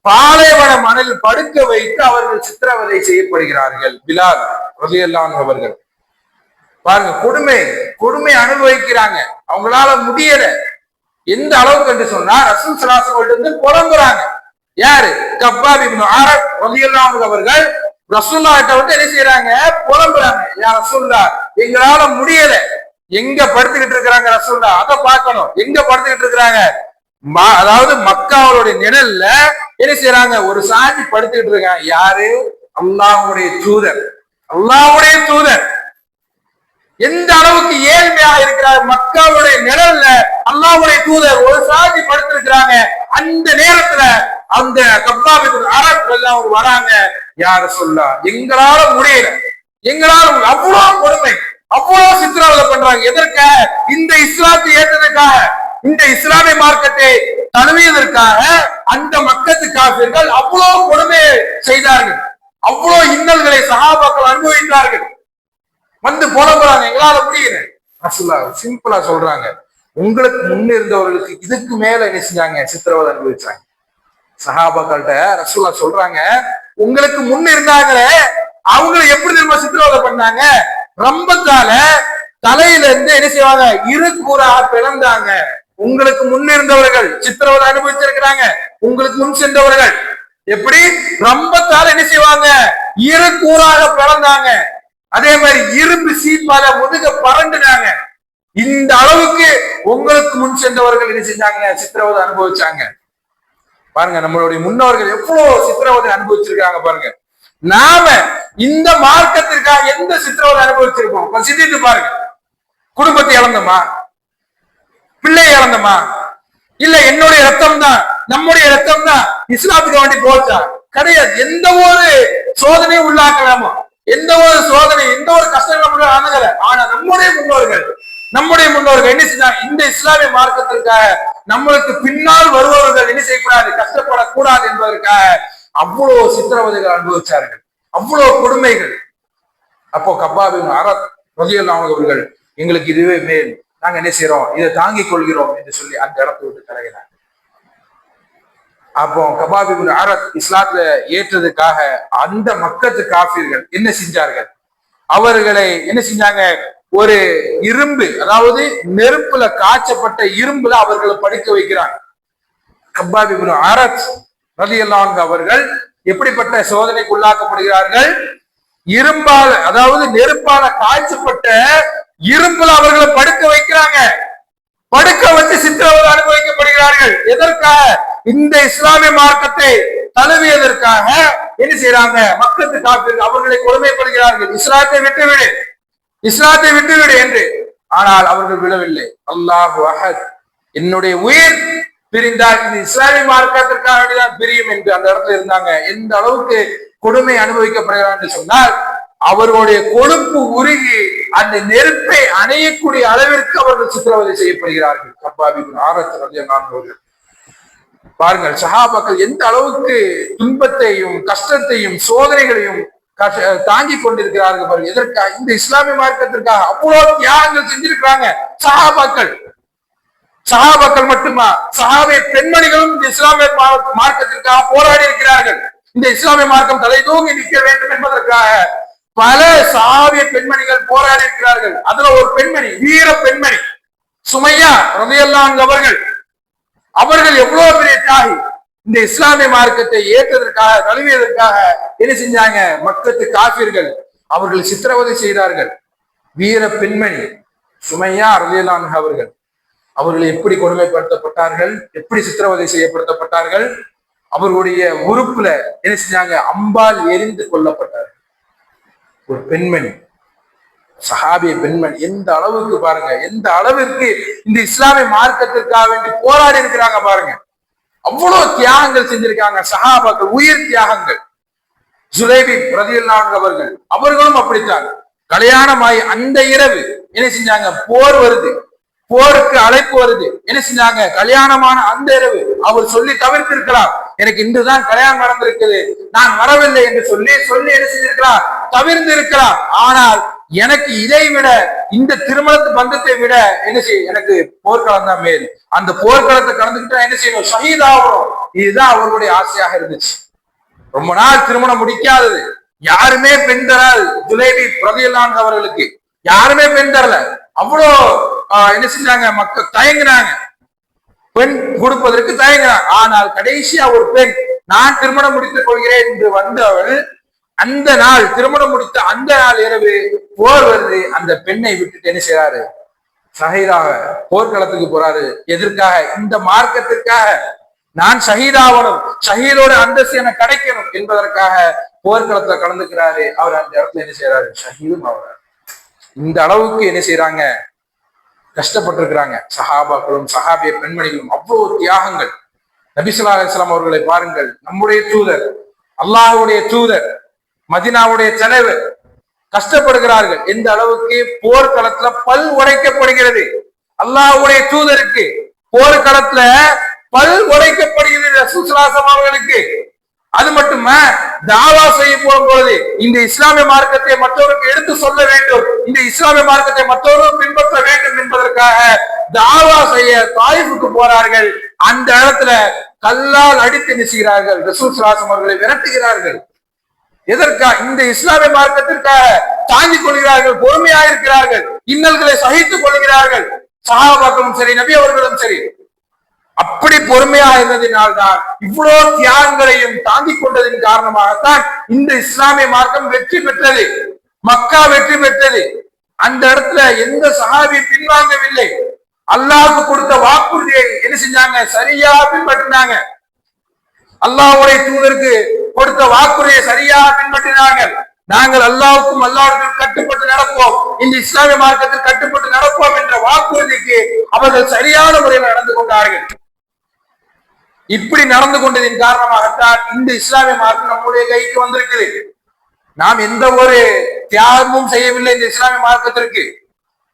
[SPEAKER 2] பாலைவன மணல் படுக்க வைத்து அவர்கள் சித்திரவதை செய்யப்படுகிறார்கள். பிலால் ரலியல்லாஹு அன்ஹு அவர்கள் பாருங்க, கொடுமை அனுபவிக்கிறாங்க. அவங்களால முடியல. எந்த அளவுக்கு என்று சொன்னா ரசூல் ஸல்லல்லாஹு அலைஹி வஸல்லம் புலம்புறாங்க. யாரு? கப்பாப் இப்னு அரப் ரலியல்லாஹு அன்ஹு அவர்கள் ரசூலுல்லாஹ் கிட்ட வந்து என்ன செய்யறாங்க, புலம்புறாங்க. யா ரசூலுல்லாஹ், எங்களால முடியல. எங்க படுத்துக்கிட்டு இருக்கிறாங்க ரசூலுல்லாஹ், அதை பார்க்கணும். எங்க படுத்துக்கிட்டு இருக்கிறாங்க? அதாவது மக்காவுடைய நிழல்ல என்ன செய்யறாங்க, ஒரு சாஞ்சி படுத்துக்கிட்டு இருக்காங்க. யாரு? அல்லாஹ்வுடைய தூதர். அல்லாஹ்வுடைய தூதர் எந்த அளவுக்கு ஏழ்மையாக இருக்கிறார். மக்காவுடைய நிழல்ல அல்லாஹ்வுடைய தூதர் ஒரு சாஞ்சி படுத்திருக்கிறாங்க. அந்த நேரத்துல அந்த கப்பாப் இப்னு அரப் எல்லாம் வராங்க. யார சொல்லா, எங்களால முடியல, எங்களால அவ்வளவு கொடுமை, அவ்வளவு சித்திரவதை பண்றாங்க. எதற்காக? இந்த இஸ்லாத்தை ஏற்றதற்காக, இந்த இஸ்லாமிய மார்க்கத்தை தழுவியதற்காக அந்த மக்கத்து காபிர்கள் அவ்வளவு கொடுமை செய்தார்கள். அவ்வளவு இன்னல்களை சஹாபாக்கள் அனுபவித்தார்கள். வந்து புலம்புறாங்க, எங்களால முடியல. ரசூலுல்லாஹ் சிம்பிளா சொல்றாங்க, உங்களுக்கு முன்ன இருந்தவர்களுக்கு இதுக்கு மேல என்ன செஞ்சாங்க, சித்திரவதை அனுபவிச்சாங்க. சஹாபாக்கள்கிட்ட ரசூலுல்லாஹ் சொல்றாங்க, உங்களுக்கு முன்ன இருந்தாங்களே அவங்களை எப்படி நம்ம சித்திரவதை பண்ணாங்க, ரம்பத்தால தலையில இருந்து என்ன செய்வாங்க, இரு கூறாக பிளந்தாங்க. உங்களுக்கு முன் இருந்தவர்கள் சித்திரவதை அனுபவிச்சிருக்கிறாங்க. உங்களுக்கு முன் சென்றவர்கள் எப்படி ரம்பத்தால என்ன செய்வாங்க, இரு கூறாக பிளந்தாங்க. அதே மாதிரி இரும்பு சீப்பால முதுக பறண்டுனாங்க. இந்த அளவுக்கு உங்களுக்கு முன் சென்றவர்கள் என்ன செஞ்சாங்க, சித்திரவதை அனுபவிச்சாங்க. பாருங்க, நம்மளுடைய முன்னோர்கள் எவ்வளவு சித்திரவதை அனுபவிச்சிருக்காங்க பாருங்க. நாம இந்த மார்க்கத்திற்காக எந்த சித்திரவதை அனுபவிச்சிருக்கோம் சிந்தித்து பாருங்க. குடும்பத்தை இழந்தோமா, பிள்ளை இழந்தோமா, இல்ல என்னுடைய ரத்தம் தான், நம்முடைய ரத்தம் தான் இஸ்லாத்துக்கு வேண்டி போச்சா? கிடையாது. எந்த ஒரு சோதனையும் உள்ளாக்கலாமா, எந்த ஒரு சோதனை, எந்த ஒரு கஷ்டங்களும் அணுகல. ஆனா நம்முடைய முன்னோர்கள் என்ன செஞ்சாங்க, இந்த இஸ்லாமிய மார்க்கத்திற்காக நம்மளுக்கு பின்னால் வருபவர்கள் என்ன செய்யக்கூடாது, கஷ்டப்படக்கூடாது என்பதற்காக அவ்வளவு சித்திரவதைகள் அனுபவிச்சார்கள், அவ்வளவு கொடுமைகள். அப்போ கப்பாப் இப்னு அரப் ரலியல்லாஹு அன்ஹு அவர்கள், எங்களுக்கு இதுவே மேல், நாங்க என்ன செய்யறோம், இதை தாங்கிக் கொள்கிறோம் என்று சொல்லி அந்த இடத்தை விட்டு தலைகிறாங்க. அப்போ கப்பாப் இப்னு அரப் இஸ்லாத்துல ஏற்றதுக்காக அந்த மக்கத்து காஃபிர்கள் என்ன செஞ்சார்கள், அவர்களை என்ன செஞ்சாங்க, ஒரு இரும்பு, அதாவது நெருப்புல காய்ச்சப்பட்ட இரும்புல அவர்களை படுக்க வைக்கிறாங்க. கப்பாப் இப்னு அரப் ரலியல்லாஹு அன்ஹு அவர்கள் எப்படிப்பட்ட சோதனைக்கு உள்ளாக்கப்படுகிறார்கள், இரும்பால், அதாவது நெருப்பால காய்ச்சப்பட்ட இரும்புல அவர்களை படுக்க வைக்கிறாங்க. படுக்க வச்சு சித்திரவதை அனுபவிக்கப்படுகிறார்கள். எதற்காக? இந்த இஸ்லாமிய மார்க்கத்தை தழுவியதற்காக என்ன செய்யறாங்க, மக்களுக்கு காப்பீர்கள் அவர்களை கொடுமைப்படுகிறார்கள். இஸ்லாத்தை விட்டுவிடு, இஸ்லாத்தை விட்டுவிடு என்று. ஆனால் அவர்கள் விடவில்லை. அல்லாஹு அஹத், என்னுடைய உயிர் பிரிந்தால் இந்த இஸ்லாமிய மார்க்கத்திற்காக வேண்டிதான் பிரியும் என்று அந்த இடத்துல இருந்தாங்க. எந்த அளவுக்கு கொடுமை அனுபவிக்கப்படுகிறார் என்று சொன்னால், அவர்களுடைய கொழுப்பு உருகி அந்த நெருப்பை அணையக்கூடிய அளவிற்கு அவர்கள் சித்திரவதை செய்யப்படுகிறார்கள். கப்பாப் இப்னு அரப் ரலியல்லாஹு அன்ஹு பாருங்கள், சஹாபாக்கள் எந்த அளவுக்கு துன்பத்தையும் கஷ்டத்தையும் சோதனைகளையும் தாங்கி கொண்டிருக்கிறார்கள் பாருங்க. எதற்காக? இந்த இஸ்லாமிய மார்க்கத்திற்காக அவ்வளவு தியாகங்கள் செஞ்சிருக்கிறாங்க சஹாபாக்கள். சஹாபாக்கள் மட்டுமா, சஹாபிய பெண்மணிகளும் இந்த இஸ்லாமிய மார்க்கத்திற்காக போராடி இருக்கிறார்கள். இந்த இஸ்லாமிய மார்க்கம் தலை தூங்கி நிற்க வேண்டும் என்பதற்காக பல சஹாபிய பெண்மணிகள் போராடி இருக்கிறார்கள். அதுல ஒரு பெண்மணி, வீர பெண்மணி சுமையா ரலியல்லாஹு அவர்கள். அவர்கள் எவ்வளவு பெரிய தியாகி. இந்த இஸ்லாமிய மார்க்கத்தை ஏற்றதற்காக, தழுவியதற்காக என்ன செஞ்சாங்க? மக்கத்து காஃபிர்கள் அவர்கள் சித்திரவதை செய்தார்கள். வீர பெண்மணி சுமையா ரலியல்லாஹு அவர்கள். அவர்கள் எப்படி கொடுமைப்படுத்தப்பட்டார்கள், எப்படி சித்திரவதை செய்யப்படுத்தப்பட்டார்கள். அவர்களுடைய உறுப்புல என்ன செஞ்சாங்க? அம்பால் எரிந்து கொல்லப்பட்டார்கள். ஒரு பெண்மணி, சஹாபிய பெண்மணி, எந்த அளவுக்கு பாருங்க, எந்த அளவிற்கு இந்த இஸ்லாமிய மார்க்கத்திற்காக வேண்டி போராடி இருக்கிறாங்க பாருங்க. அவ்வளவு தியாகங்கள் செஞ்சிருக்காங்க சஹாபாக்கள், உயிர் தியாகங்கள். ஜுலைபி ரலியல்லாஹு அவர்கள், அவர்களும் அப்படித்தான். கல்யாணமாய் அந்த இரவு என்ன செஞ்சாங்க? போர் வருது, போருக்கு அழைப்பு வருது. என்ன செஞ்சாங்க? கல்யாணமான அந்த இரவு அவர் சொல்லி தவிர்த்திருக்கிறார், எனக்கு இன்றுதான் கல்யாணம் நடந்திருக்குது, நான் வரவில்லை என்று சொல்லி என்ன செஞ்சிருக்கிறார்? தவிர்த்து இருக்கிறார். ஆனால் எனக்கு இதை விட, இந்த திருமணத்து பந்தத்தை விட என்ன செய்ய, எனக்கு போர்க்களம் தான் மேல். அந்த போர்க்களத்தை கலந்துக்கிட்டா என்ன செய்யணும்? ஷஹீதாகணும். இதுதான் அவர்களுடைய ஆசையாக இருந்துச்சு. ரொம்ப நாள் திருமணம் முடிக்காதது, யாருமே பெண் தராது. ஜுலைபி ரலியல்லாஹு அவர்களுக்கு யாருமே பெண் தரல. அவ்வளோ என்ன செஞ்சாங்க? மக்கள் தயங்கினாங்க, பெண் கொடுப்பதற்கு தயங்கினாங்க. ஆனால் கடைசியா ஒரு பெண், நான் திருமணம் முடித்துக் கொள்கிறேன் என்று வந்தவள், அந்த நாள் திருமணம் முடித்த அந்த நாள் இரவு போர் வருது. அந்த பெண்ணை விட்டுட்டு என்ன செய்யறாரு? ஷஹீதாக போர்க்களத்துக்கு போறாரு. எதற்காக? இந்த மார்க்கத்திற்காக. நான் ஷஹீதாவணும், ஷஹீதோட அந்தஸ்து எனக்கு கிடைக்கணும் என்பதற்காக போர்க்களத்துல கலந்துக்கிறாரு. அவர் அந்த இடத்துல என்ன செய்யறாரு? ஷஹீதும் ஆகிறார். இந்த அளவுக்கு என்ன செய்யறாங்க? கஷ்டப்பட்டிருக்கிறாங்க சஹாபாக்களும் சஹாபிய பெண்மணிகளும். அவ்வளவு தியாகங்கள். நபி ஸல்லல்லாஹு அலைஹி வஸல்லம் அவர்களை பாருங்கள், நம்முடைய தூதர், அல்லாஹ்வுடைய தூதர், மதீனாவுடைய தலைவர் கஷ்டப்படுகிறார்கள். எந்த அளவுக்கு? போர்க்களத்துல பல் உடைக்கப்படுகிறது. அல்லாஹ்வுடைய தூதருக்கு போர்க்களத்துல பல் உடைக்கப்படுகிறது ரசூல் ஸல்லல்லாஹு அலைஹி வஸல்லம் அவர்களுக்கு. அது மட்டுமா, தாவா செய்ய போகும்போது இந்த இஸ்லாமிய மார்க்கத்தை மற்றவருக்கு எடுத்து சொல்ல வேண்டும், இந்த இஸ்லாமிய மார்க்கத்தை மற்றவர்கள் பின்பற்ற வேண்டும் என்பதற்காக தாவா செய்ய தாயிஃபுக்கு போறார்கள். அந்த இடத்துல கல்லால் அடித்து நிற்கிறார்கள். ரசூல் ஸல்லல்லாஹு அலைஹி வஸல்லம் அவர்களை விரட்டுகிறார்கள். எதற்காக? இந்த இஸ்லாமிய மார்க்கத்திற்காக தாங்கிக் கொள்கிறார்கள், பொறுமையாயிருக்கிறார்கள், இன்னல்களை சகித்துக் கொள்கிறார்கள். சஹாபாக்களும் சரி, நபி அவர்களும் சரி, அப்படி பொறுமையா இருந்ததினால்தான், இவ்வளவு தியாகங்களையும் தாங்கிக் கொண்டதின் காரணமாகத்தான் இந்த இஸ்லாமிய மார்க்கம் வெற்றி பெற்றது, மக்கா வெற்றி பெற்றது. அந்த இடத்துல எந்த சஹாபி பின்வாங்கவில்லை. அல்லாஹ்வுக்கு கொடுத்த வாக்குறுதியை என்ன செஞ்சாங்க? சரியா பின்பற்றினாங்க. அல்லாஹ்வுடைய தூதருக்கு கொடுத்த வாக்குறுதியை சரியா பின்பற்றினார்கள். நாங்கள் அல்லாஹ்வுக்கும் அல்லாஹ்வுக்கும் கட்டுப்பட்டு நடப்போம், இந்த இஸ்லாமிய மார்க்கத்தில் கட்டுப்பட்டு நடப்போம் என்ற வாக்குறுதிக்கு அவர்கள் சரியான முறையில் நடந்து கொண்டார்கள். இப்படி நடந்து கொண்டதின் காரணமாகத்தான் இந்த இஸ்லாமிய மார்க்கம் நம்முடைய கைக்கு வந்திருக்குது. நாம் எந்த ஒரு தியாகமும் செய்யவில்லை, இந்த இஸ்லாமிய மார்க்கத்திற்கு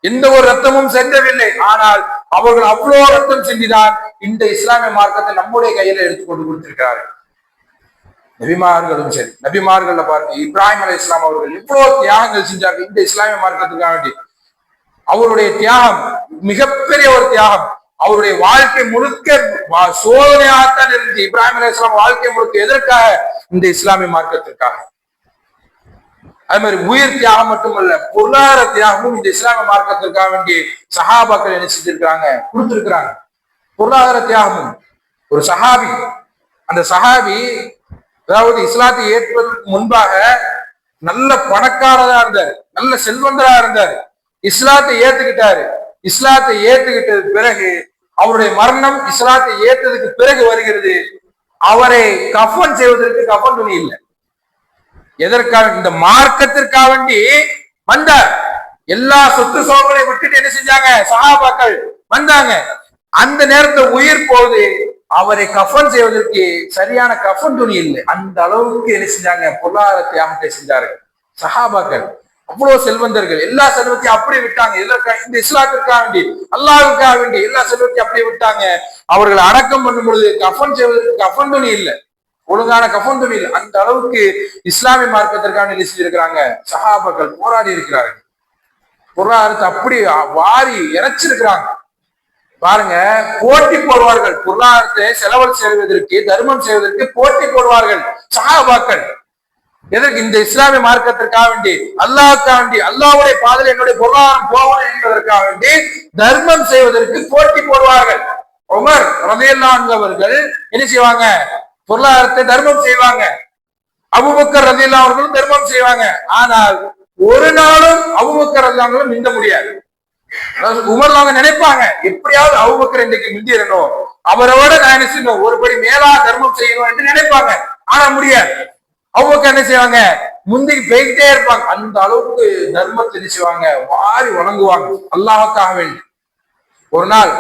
[SPEAKER 2] எந்த ஒரு ரத்தமும் சென்றவில்லை. ஆனால் அவர்கள் அவ்வளோ ரத்தம் சென்றுதான் இந்த இஸ்லாமிய மார்க்கத்தை நம்முடைய கையில எடுத்துக்கொண்டு கொடுத்திருக்கிறார்கள். நபிமார்களும் சரி, நபிமார்கள்ல பாருங்க, இப்ராஹிம் அலைஹிஸ்ஸலாம் அவர்கள் எவ்வளவு தியாகங்கள் செஞ்சார்கள் இந்த இஸ்லாமிய மார்க்கத்துக்காக வேண்டி. அவருடைய தியாகம் மிகப்பெரிய ஒரு தியாகம். அவருடைய வாழ்க்கை முழுக்க சோதனையாகத்தான் இருந்துச்சு. இப்ராஹிம் அலைஹிஸ்ஸலாம் வாழ்க்கை முழுக்க எதற்காக? இந்த இஸ்லாமிய மார்க்கத்திற்காக. அதே மாதிரி உயிர் தியாகம் மட்டுமல்ல, பொருளாதார தியாகமும் இந்த இஸ்லாமிய மார்க்கத்திற்காக வேண்டி சஹாபாக்கள் என்ன செஞ்சிருக்கிறாங்க? கொடுத்திருக்கிறாங்க. பொருளாதார தியாகமும். ஒரு சஹாபி, அந்த சஹாபி அதாவது இஸ்லாத்தை ஏற்பதற்கு முன்பாக நல்ல பணக்காரரா இருந்தார், நல்ல செல்வந்தரா இருந்தார். இஸ்லாத்தை ஏத்துக்கிட்டாரு. இஸ்லாத்தை ஏத்துக்கிட்டது பிறகு அவருடைய மரணம் இஸ்லாத்தை ஏற்றதுக்கு பிறகு வருகிறது. அவரை கஃபன் செய்வதற்கு கஃபன் துணி இல்லை. எதற்காக? இந்த மார்க்கத்திற்காக வேண்டி வந்தார். எல்லா சொத்து சோகங்களை விட்டுட்டு என்ன செஞ்சாங்க? சஹாபாக்கள் வந்தாங்க. அந்த நேரத்தை உயிர் போகுது. அவரை கஃபன் செய்வதற்கு சரியான கஃபன் துணி இல்லை. அந்த அளவுக்கு என்ன செஞ்சாங்க? பொருளாதார தியாகத்தை செஞ்சார்கள் சஹாபாக்கள். அவ்வளவு செல்வந்தர்கள் எல்லா செல்வத்தையும் அப்படியே விட்டாங்க. இந்த இஸ்லாத்திற்காக வேண்டி, அல்லாஹ்வுக்காக வேண்டி எல்லா செல்வத்தையும் அப்படியே விட்டாங்க. அவர்களை அடக்கம் பண்ணும் பொழுது கஃபன் செய்வதற்கு கஃபன் துணி இல்லை, ஒழுங்கான கஃபன் துணி இல்லை. அந்த அளவுக்கு இஸ்லாமிய மார்க்கத்திற்காக வேண்டி செஞ்சிருக்கிறாங்க சஹாபாக்கள், போராடி இருக்கிறார்கள். பொருளாதாரத்தை அப்படி வாரி இறைச்சிருக்கிறாங்க. பாருங்க, போட்டி போடுவார்கள். பொருளாதாரத்தை செலவு செய்வதற்கு, தர்மம் செய்வதற்கு போட்டி போடுவார்கள் சஹாபாக்கள். எதற்கு? இந்த இஸ்லாமிய மார்க்கத்திற்காக வேண்டி, அல்லாஹ்வுக்காக வேண்டி, அல்லாஹ்வுடைய பாதையில் என்னுடைய பொருளாதாரம் போகணும் என்பதற்காக வேண்டி தர்மம் செய்வதற்கு போட்டி போடுவார்கள். உமர் ரலியல்லாஹு அன்ஹு அவர்கள் என்ன செய்வாங்க? பொருளாதாரத்தை தர்மம் செய்வாங்க. அபூபக்கர் ரலியல்லாஹு அவர்களும் தர்மம் செய்வாங்க. ஆனால் ஒரு நாளும் அபூபக்கர் ரலியல்லாஹு அன்ஹு மிந்த முடியாது. உமர் அவங்க நினைப்பாங்க, எப்படியாவது அபூபக்கர் இன்றைக்கு மிந்திரணும், அவரோட நான் என்ன செய்யணும், ஒருபடி மேலா தர்மம் செய்யணும் என்று நினைப்பாங்க. ஆனா முடியாது. அபூபக்கர் என்ன செய்வாங்க? முந்திக்கு போய்கிட்டே இருப்பாங்க. அந்த அளவுக்கு தர்மத்தை என்ன செய்வாங்க? வாரி வணங்குவாங்க அல்லாஹ்வுக்காக வேண்டி. ஒரு நாள்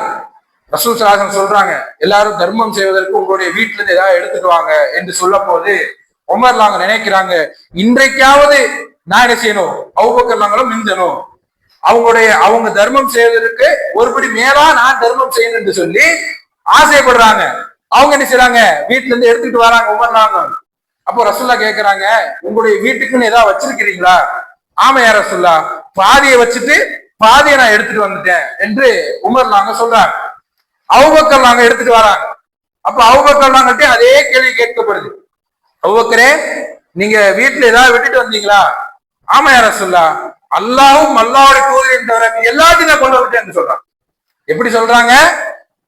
[SPEAKER 2] ரசூல் ஸல்லல்லாஹு அலைஹி வஸல்லம் சொல்றாங்க, எல்லாரும் தர்மம் செய்வதற்கு உங்களுடைய வீட்டுல இருந்து ஏதாவது எடுத்துட்டு வாங்க என்று சொல்ல போது உமர் நாங்க நினைக்கிறாங்க, இன்றைக்காவது நான் என்ன செய்யணும், அபூபக்கர் நாங்களும் மிஞ்சணும், அவங்க தர்மம் செய்வதற்கு ஒருபடி மேலா நான் தர்மம் செய்யணும் என்று சொல்லி ஆசைப்படுறாங்க. அவங்க என்ன செய்யறாங்க? வீட்டுல இருந்து எடுத்துட்டு வராங்க உமர் நாங்க. அப்போ ரசூல்லா கேக்குறாங்க, உங்களுடைய வீட்டுக்குன்னு ஏதாவது வச்சிருக்கிறீங்களா? ஆமா யா ரசூல்லா, பாதியை வச்சுட்டு பாதியை நான் எடுத்துட்டு வந்துட்டேன் என்று உமர் நாங்க சொல்றாங்க. அபூபக்கர் நாங்க எடுத்துட்டு வராங்க. அப்ப அபூபக்கர் நாங்கிட்டே அதே கேள்வி கேட்கப்படுது, அபூபக்கரே நீங்க வீட்டுல ஏதாவது விட்டுட்டு வந்தீங்களா? ஆமா யா ரசூல்லா, அல்லாஹ்வும் அல்லாஹ்வுடைய தூதரையும் தவிர எல்லாத்தையும் நான் கொண்டு வந்துட்டேன்னு சொல்றாங்க. எப்படி சொல்றாங்க?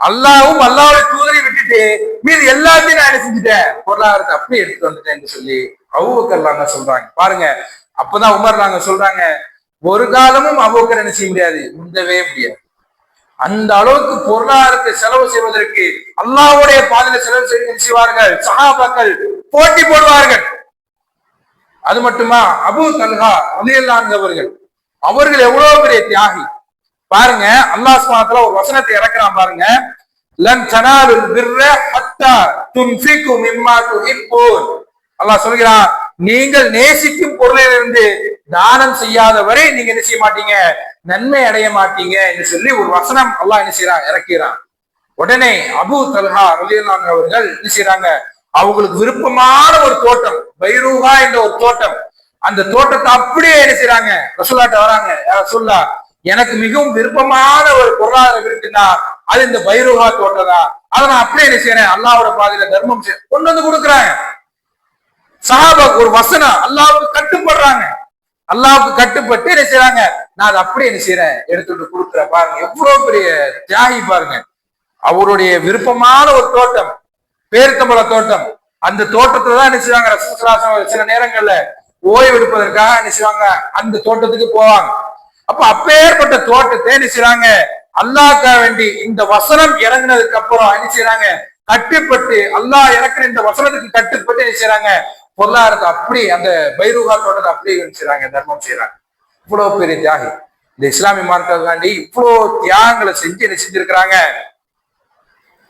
[SPEAKER 2] அல்லாஹ்வும் அல்லாஹ்வுடைய தூதரை விட்டுட்டு மீது எல்லாத்தையும் நான் என்ன செஞ்சுட்டேன், பொருளாதாரத்தை அப்படியே எடுத்துட்டு வந்துட்டேன்னு சொல்லி அபூபக்கர் நாங்க சொல்றாங்க. பாருங்க, அப்பதான் உமர் நாங்க சொல்றாங்க, ஒரு காலமும் அபூபக்கர் என்ன செய்ய முடியாது, முந்தவே முடியாது. அந்த அளவுக்கு பொருளாதாரத்தை செலவு செய்வதற்கு, அல்லாஹ்வுடைய பாதையில செலவு செய்வார்கள் சஹாபாக்கள், போட்டி போடுவார்கள். அது மட்டுமா, அபூ தல்ஹா ரலியல்லாஹு அன்ஹு அவர்கள் எவ்வளவு பெரிய தியாகி பாருங்க. அல்லாஹ் சுப்ஹானஹு வ தஆலா ஒரு வசனத்தை இறக்குறான் பாருங்க, லன் தனாலுல் பிர்ர ஹத்தா துன்ஃபிகு மிம்மா துஹிப்பூன். அல்லாஹ் சொல்கிறான், நீங்கள் நேசிக்கும் பொருளிலிருந்து தானம் செய்யாத வரை நீங்க என்ன செய்ய மாட்டீங்க, நன்மை அடைய மாட்டீங்க என்று சொல்லி ஒரு வசனம் அல்லாஹ் என்ன செய்யறான், இறக்கிறான். உடனே அபூ தல்ஹா ரலியல்லாஹு அன்ஹு அவர்கள் என்ன செய்யறாங்க, அவங்களுக்கு விருப்பமான ஒரு தோட்டம், பைரூஹா என்ற ஒரு தோட்டம், அந்த தோட்டத்தை அப்படியே என்ன செய்யறாங்க, ரசூலுல்லாஹ்ட்ட வராங்க, ரசூலுல்லா எனக்கு மிகவும் விருப்பமான ஒரு பொருளாதாரம் இருக்குன்னா அது இந்த பைரூஹா தோட்டம் தான், அதை நான் அப்படியே என்ன செய்யறேன், அல்லாஹ்வோட பாதையில தர்மம் செய்ய கொண்டு வந்து கொடுக்குறாங்க. சஹாபா ஒரு வசனம், அல்லாஹ்வுக்கு கட்டுப்படுறாங்க, அல்லாஹ்வுக்கு கட்டுப்பட்டு என்ன செய்யறாங்க, நான் அதை அப்படியே என்ன செய்யறேன், எடுத்துட்டு கொடுக்குறேன். பாருங்க எவ்வளவு பெரிய தியாகி பாருங்க. அவருடைய விருப்பமான ஒரு தோட்டம், பேரித்தம்பழ தோட்டம், அந்த தோட்டத்துல தான் என்ன செய்வாங்க, ரசூலுல்லாஹி ஸல்லல்லாஹு அலைஹி வஸல்லம் சில நேரங்கள்ல ஓய்வு எடுப்பதற்காக என்ன செய்வாங்க, அந்த தோட்டத்துக்கு போவாங்க. அப்ப அப்பேற்பட்ட தோட்டத்தை என்ன செய்றாங்க, அல்லாஹ்க்காக வேண்டி இந்த வசனம் இறங்கினதுக்கு அப்புறம் என்ன செய்யறாங்க, கட்டுப்பட்டு அல்லாஹ் இறக்குற இந்த வசனத்துக்கு கட்டுப்பட்டு என்ன செய்யறாங்க, பொருளாதாரத்தை அப்படி அந்த பைரூஹா தோட்டத்தை அப்படியே என்ன செய்யறாங்க, தர்மம் செய்யறாங்க. இவ்வளவு பெரிய தியாகி இந்த இஸ்லாமிய மார்க்கத்துக்காண்டி இவ்வளவு தியாகங்களை செஞ்சு என்ன செஞ்சிருக்கிறாங்க,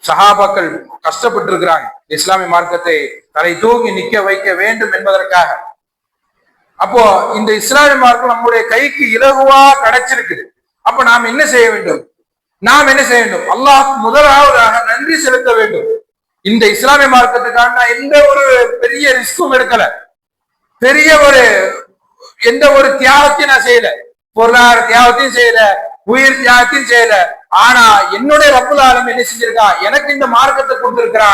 [SPEAKER 2] சஹாபாக்கள் கஷ்டப்பட்டு இருக்கிறாங்க இஸ்லாமிய மார்க்கத்தை தலை தூங்கி நிக்க வைக்க வேண்டும் என்பதற்காக. அப்போ இந்த இஸ்லாமிய மார்க்கம் நம்முடைய கைக்கு இலகுவா கிடைச்சிருக்குது. அப்ப நாம் என்ன செய்ய வேண்டும், நாம் என்ன செய்ய வேண்டும், அல்லாஹ் முதலாவதாக நன்றி செலுத்த வேண்டும். இந்த இஸ்லாமிய மார்க்கத்துக்காக நான் எந்த ஒரு பெரிய ரிஸ்கும் எடுக்கல, பெரிய ஒரு எந்த ஒரு தியாகத்தையும் நான் செய்யல, பொருளாதார தியாகத்தையும் செய்யல, உயிர் தியாகத்தையும் செய்யல. ஆனா என்னுடைய ரப்புல் ஆலமீன் என்ன செஞ்சிருக்கா, எனக்கு இந்த மார்க்கத்தை கொடுத்திருக்கிறா,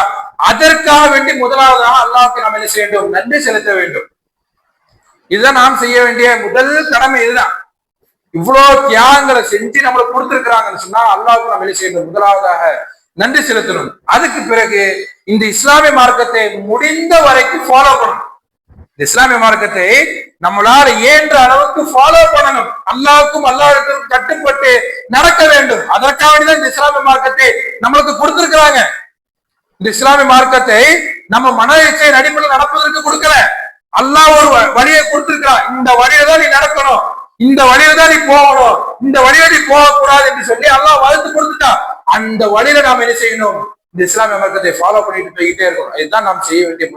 [SPEAKER 2] அதற்காக வேண்டி முதலாவதாக அல்லாஹ்வுக்கு நாம் என்ன செய்ய வேண்டும், நன்றி செலுத்த வேண்டும். இதுதான் நாம் செய்ய வேண்டிய முதல் கடமை. இதுதான், இவ்வளவு தியாகங்களை செஞ்சு நம்மளுக்கு கொடுத்திருக்கிறாங்கன்னு சொன்னா அல்லாஹ்வுக்கு நாம் என்ன செய்யணும், முதலாவதாக நன்றி செலுத்தணும். அதுக்கு பிறகு இந்த இஸ்லாமிய மார்க்கத்தை முடிந்த வரைக்கும் ஃபாலோ பண்ணணும். இந்த இஸ்லாமிய மார்க்கத்தை நம்மளால இயன்ற அளவுக்கு ஃபாலோ பண்ணணும். அல்லாஹ்வுக்கும் அல்லாஹ்வுக்கும் கட்டுப்பட்டு நடக்க வேண்டும். அதற்காக வேண்டிதான் இந்த இஸ்லாமிய மார்க்கத்தை நம்மளுக்கு கொடுத்திருக்கிறாங்க. இந்த இஸ்லாமிய மார்க்கத்தை நம்ம மன இச்சை அடிப்படையில் நடப்பதற்கு கொடுக்கல, அல்லாஹ் ஒரு வழியை கொடுத்திருக்கிறான். இந்த வழியில தான் நீ நடக்கணும், இந்த வழியில தான் நீ போகணும், இந்த வழியில நீ போகக்கூடாது என்று சொல்லி அல்லாஹ் வகுத்து கொடுத்துட்டான். அந்த வழியில நாம் என்ன செய்யணும், இந்த இஸ்லாமிய மார்க்கத்தை ஃபாலோ பண்ணிட்டு போய்கிட்டே இருக்கணும். இதுதான் நாம் செய்ய வேண்டிய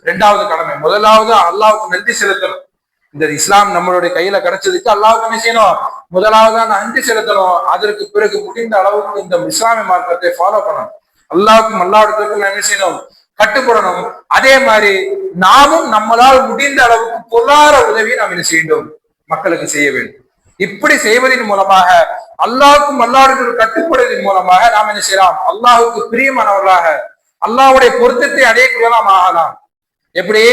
[SPEAKER 2] இரண்டாவது கடமை. முதலாவது அல்லாஹ்வுக்கு நன்றி செலுத்தணும். இந்த இஸ்லாம் நம்மளுடைய கையில கிடைச்சதுக்கு அல்லாஹ்வுக்கு என்ன செய்யணும், முதலாவது நன்றி செலுத்தணும். அதற்கு பிறகு முடிந்த அளவுக்கு இந்த இஸ்லாமிய மார்க்கத்தை ஃபாலோ பண்ணணும். அல்லாஹ்வுக்கும் அல்லாஹ்வுக்கும் என்ன செய்யணும், கட்டுப்படணும். அதே மாதிரி நாமும் நம்மளால் முடிந்த அளவுக்கு பொருளாதார உதவியை நாம் என்ன செய்யணும், மக்களுக்கு செய்ய வேண்டும். இப்படி செய்வதன் மூலமாக அல்லாஹ்வுக்கும் அல்லாஹ்வுக்கு கட்டுப்படுவதன் மூலமாக நாம் என்ன செய்யலாம்? அல்லாஹ்வுக்கு பிரியமானவர்களாக அல்லாஹ்வுடைய பொருத்தத்தை அடையக்கூடிய நாம் ஆகலாம். எப்படி?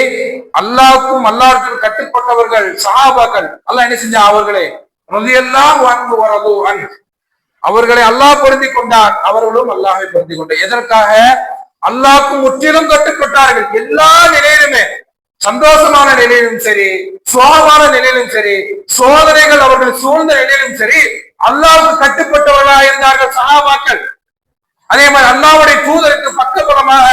[SPEAKER 2] அல்லாஹ்வுக்கும் அல்லாஹ்வுக்கு கட்டுப்பட்டவர்கள் சஹாபாக்கள் அல்லாஹ் என்ன செஞ்சா? அவர்களே ரலியல்லாஹு அன்ஹு வ ரது அன்ஹு, அவர்களை அல்லாஹ் பொருந்தி கொண்டான், அவர்களும் அல்லாஹை பொருந்தி கொண்டார். எதற்காக? அல்லாஹ்வுக்கு முற்றிலும் கட்டுப்பட்டார்கள். எல்லா நிலையிலுமே, சந்தோஷமான நிலையிலும் சரி, சுகமான நிலையிலும் சரி, சோதனைகள் அவர்கள் சூழ்ந்த நிலையிலும் சரி, அல்லாஹ்வுக்கு கட்டுப்பட்டவர்களாக இருந்தார்கள் சஹாபாக்கள். அதே மாதிரி அல்லாஹ்வுடைய தூதருக்கு பக்கபலமாக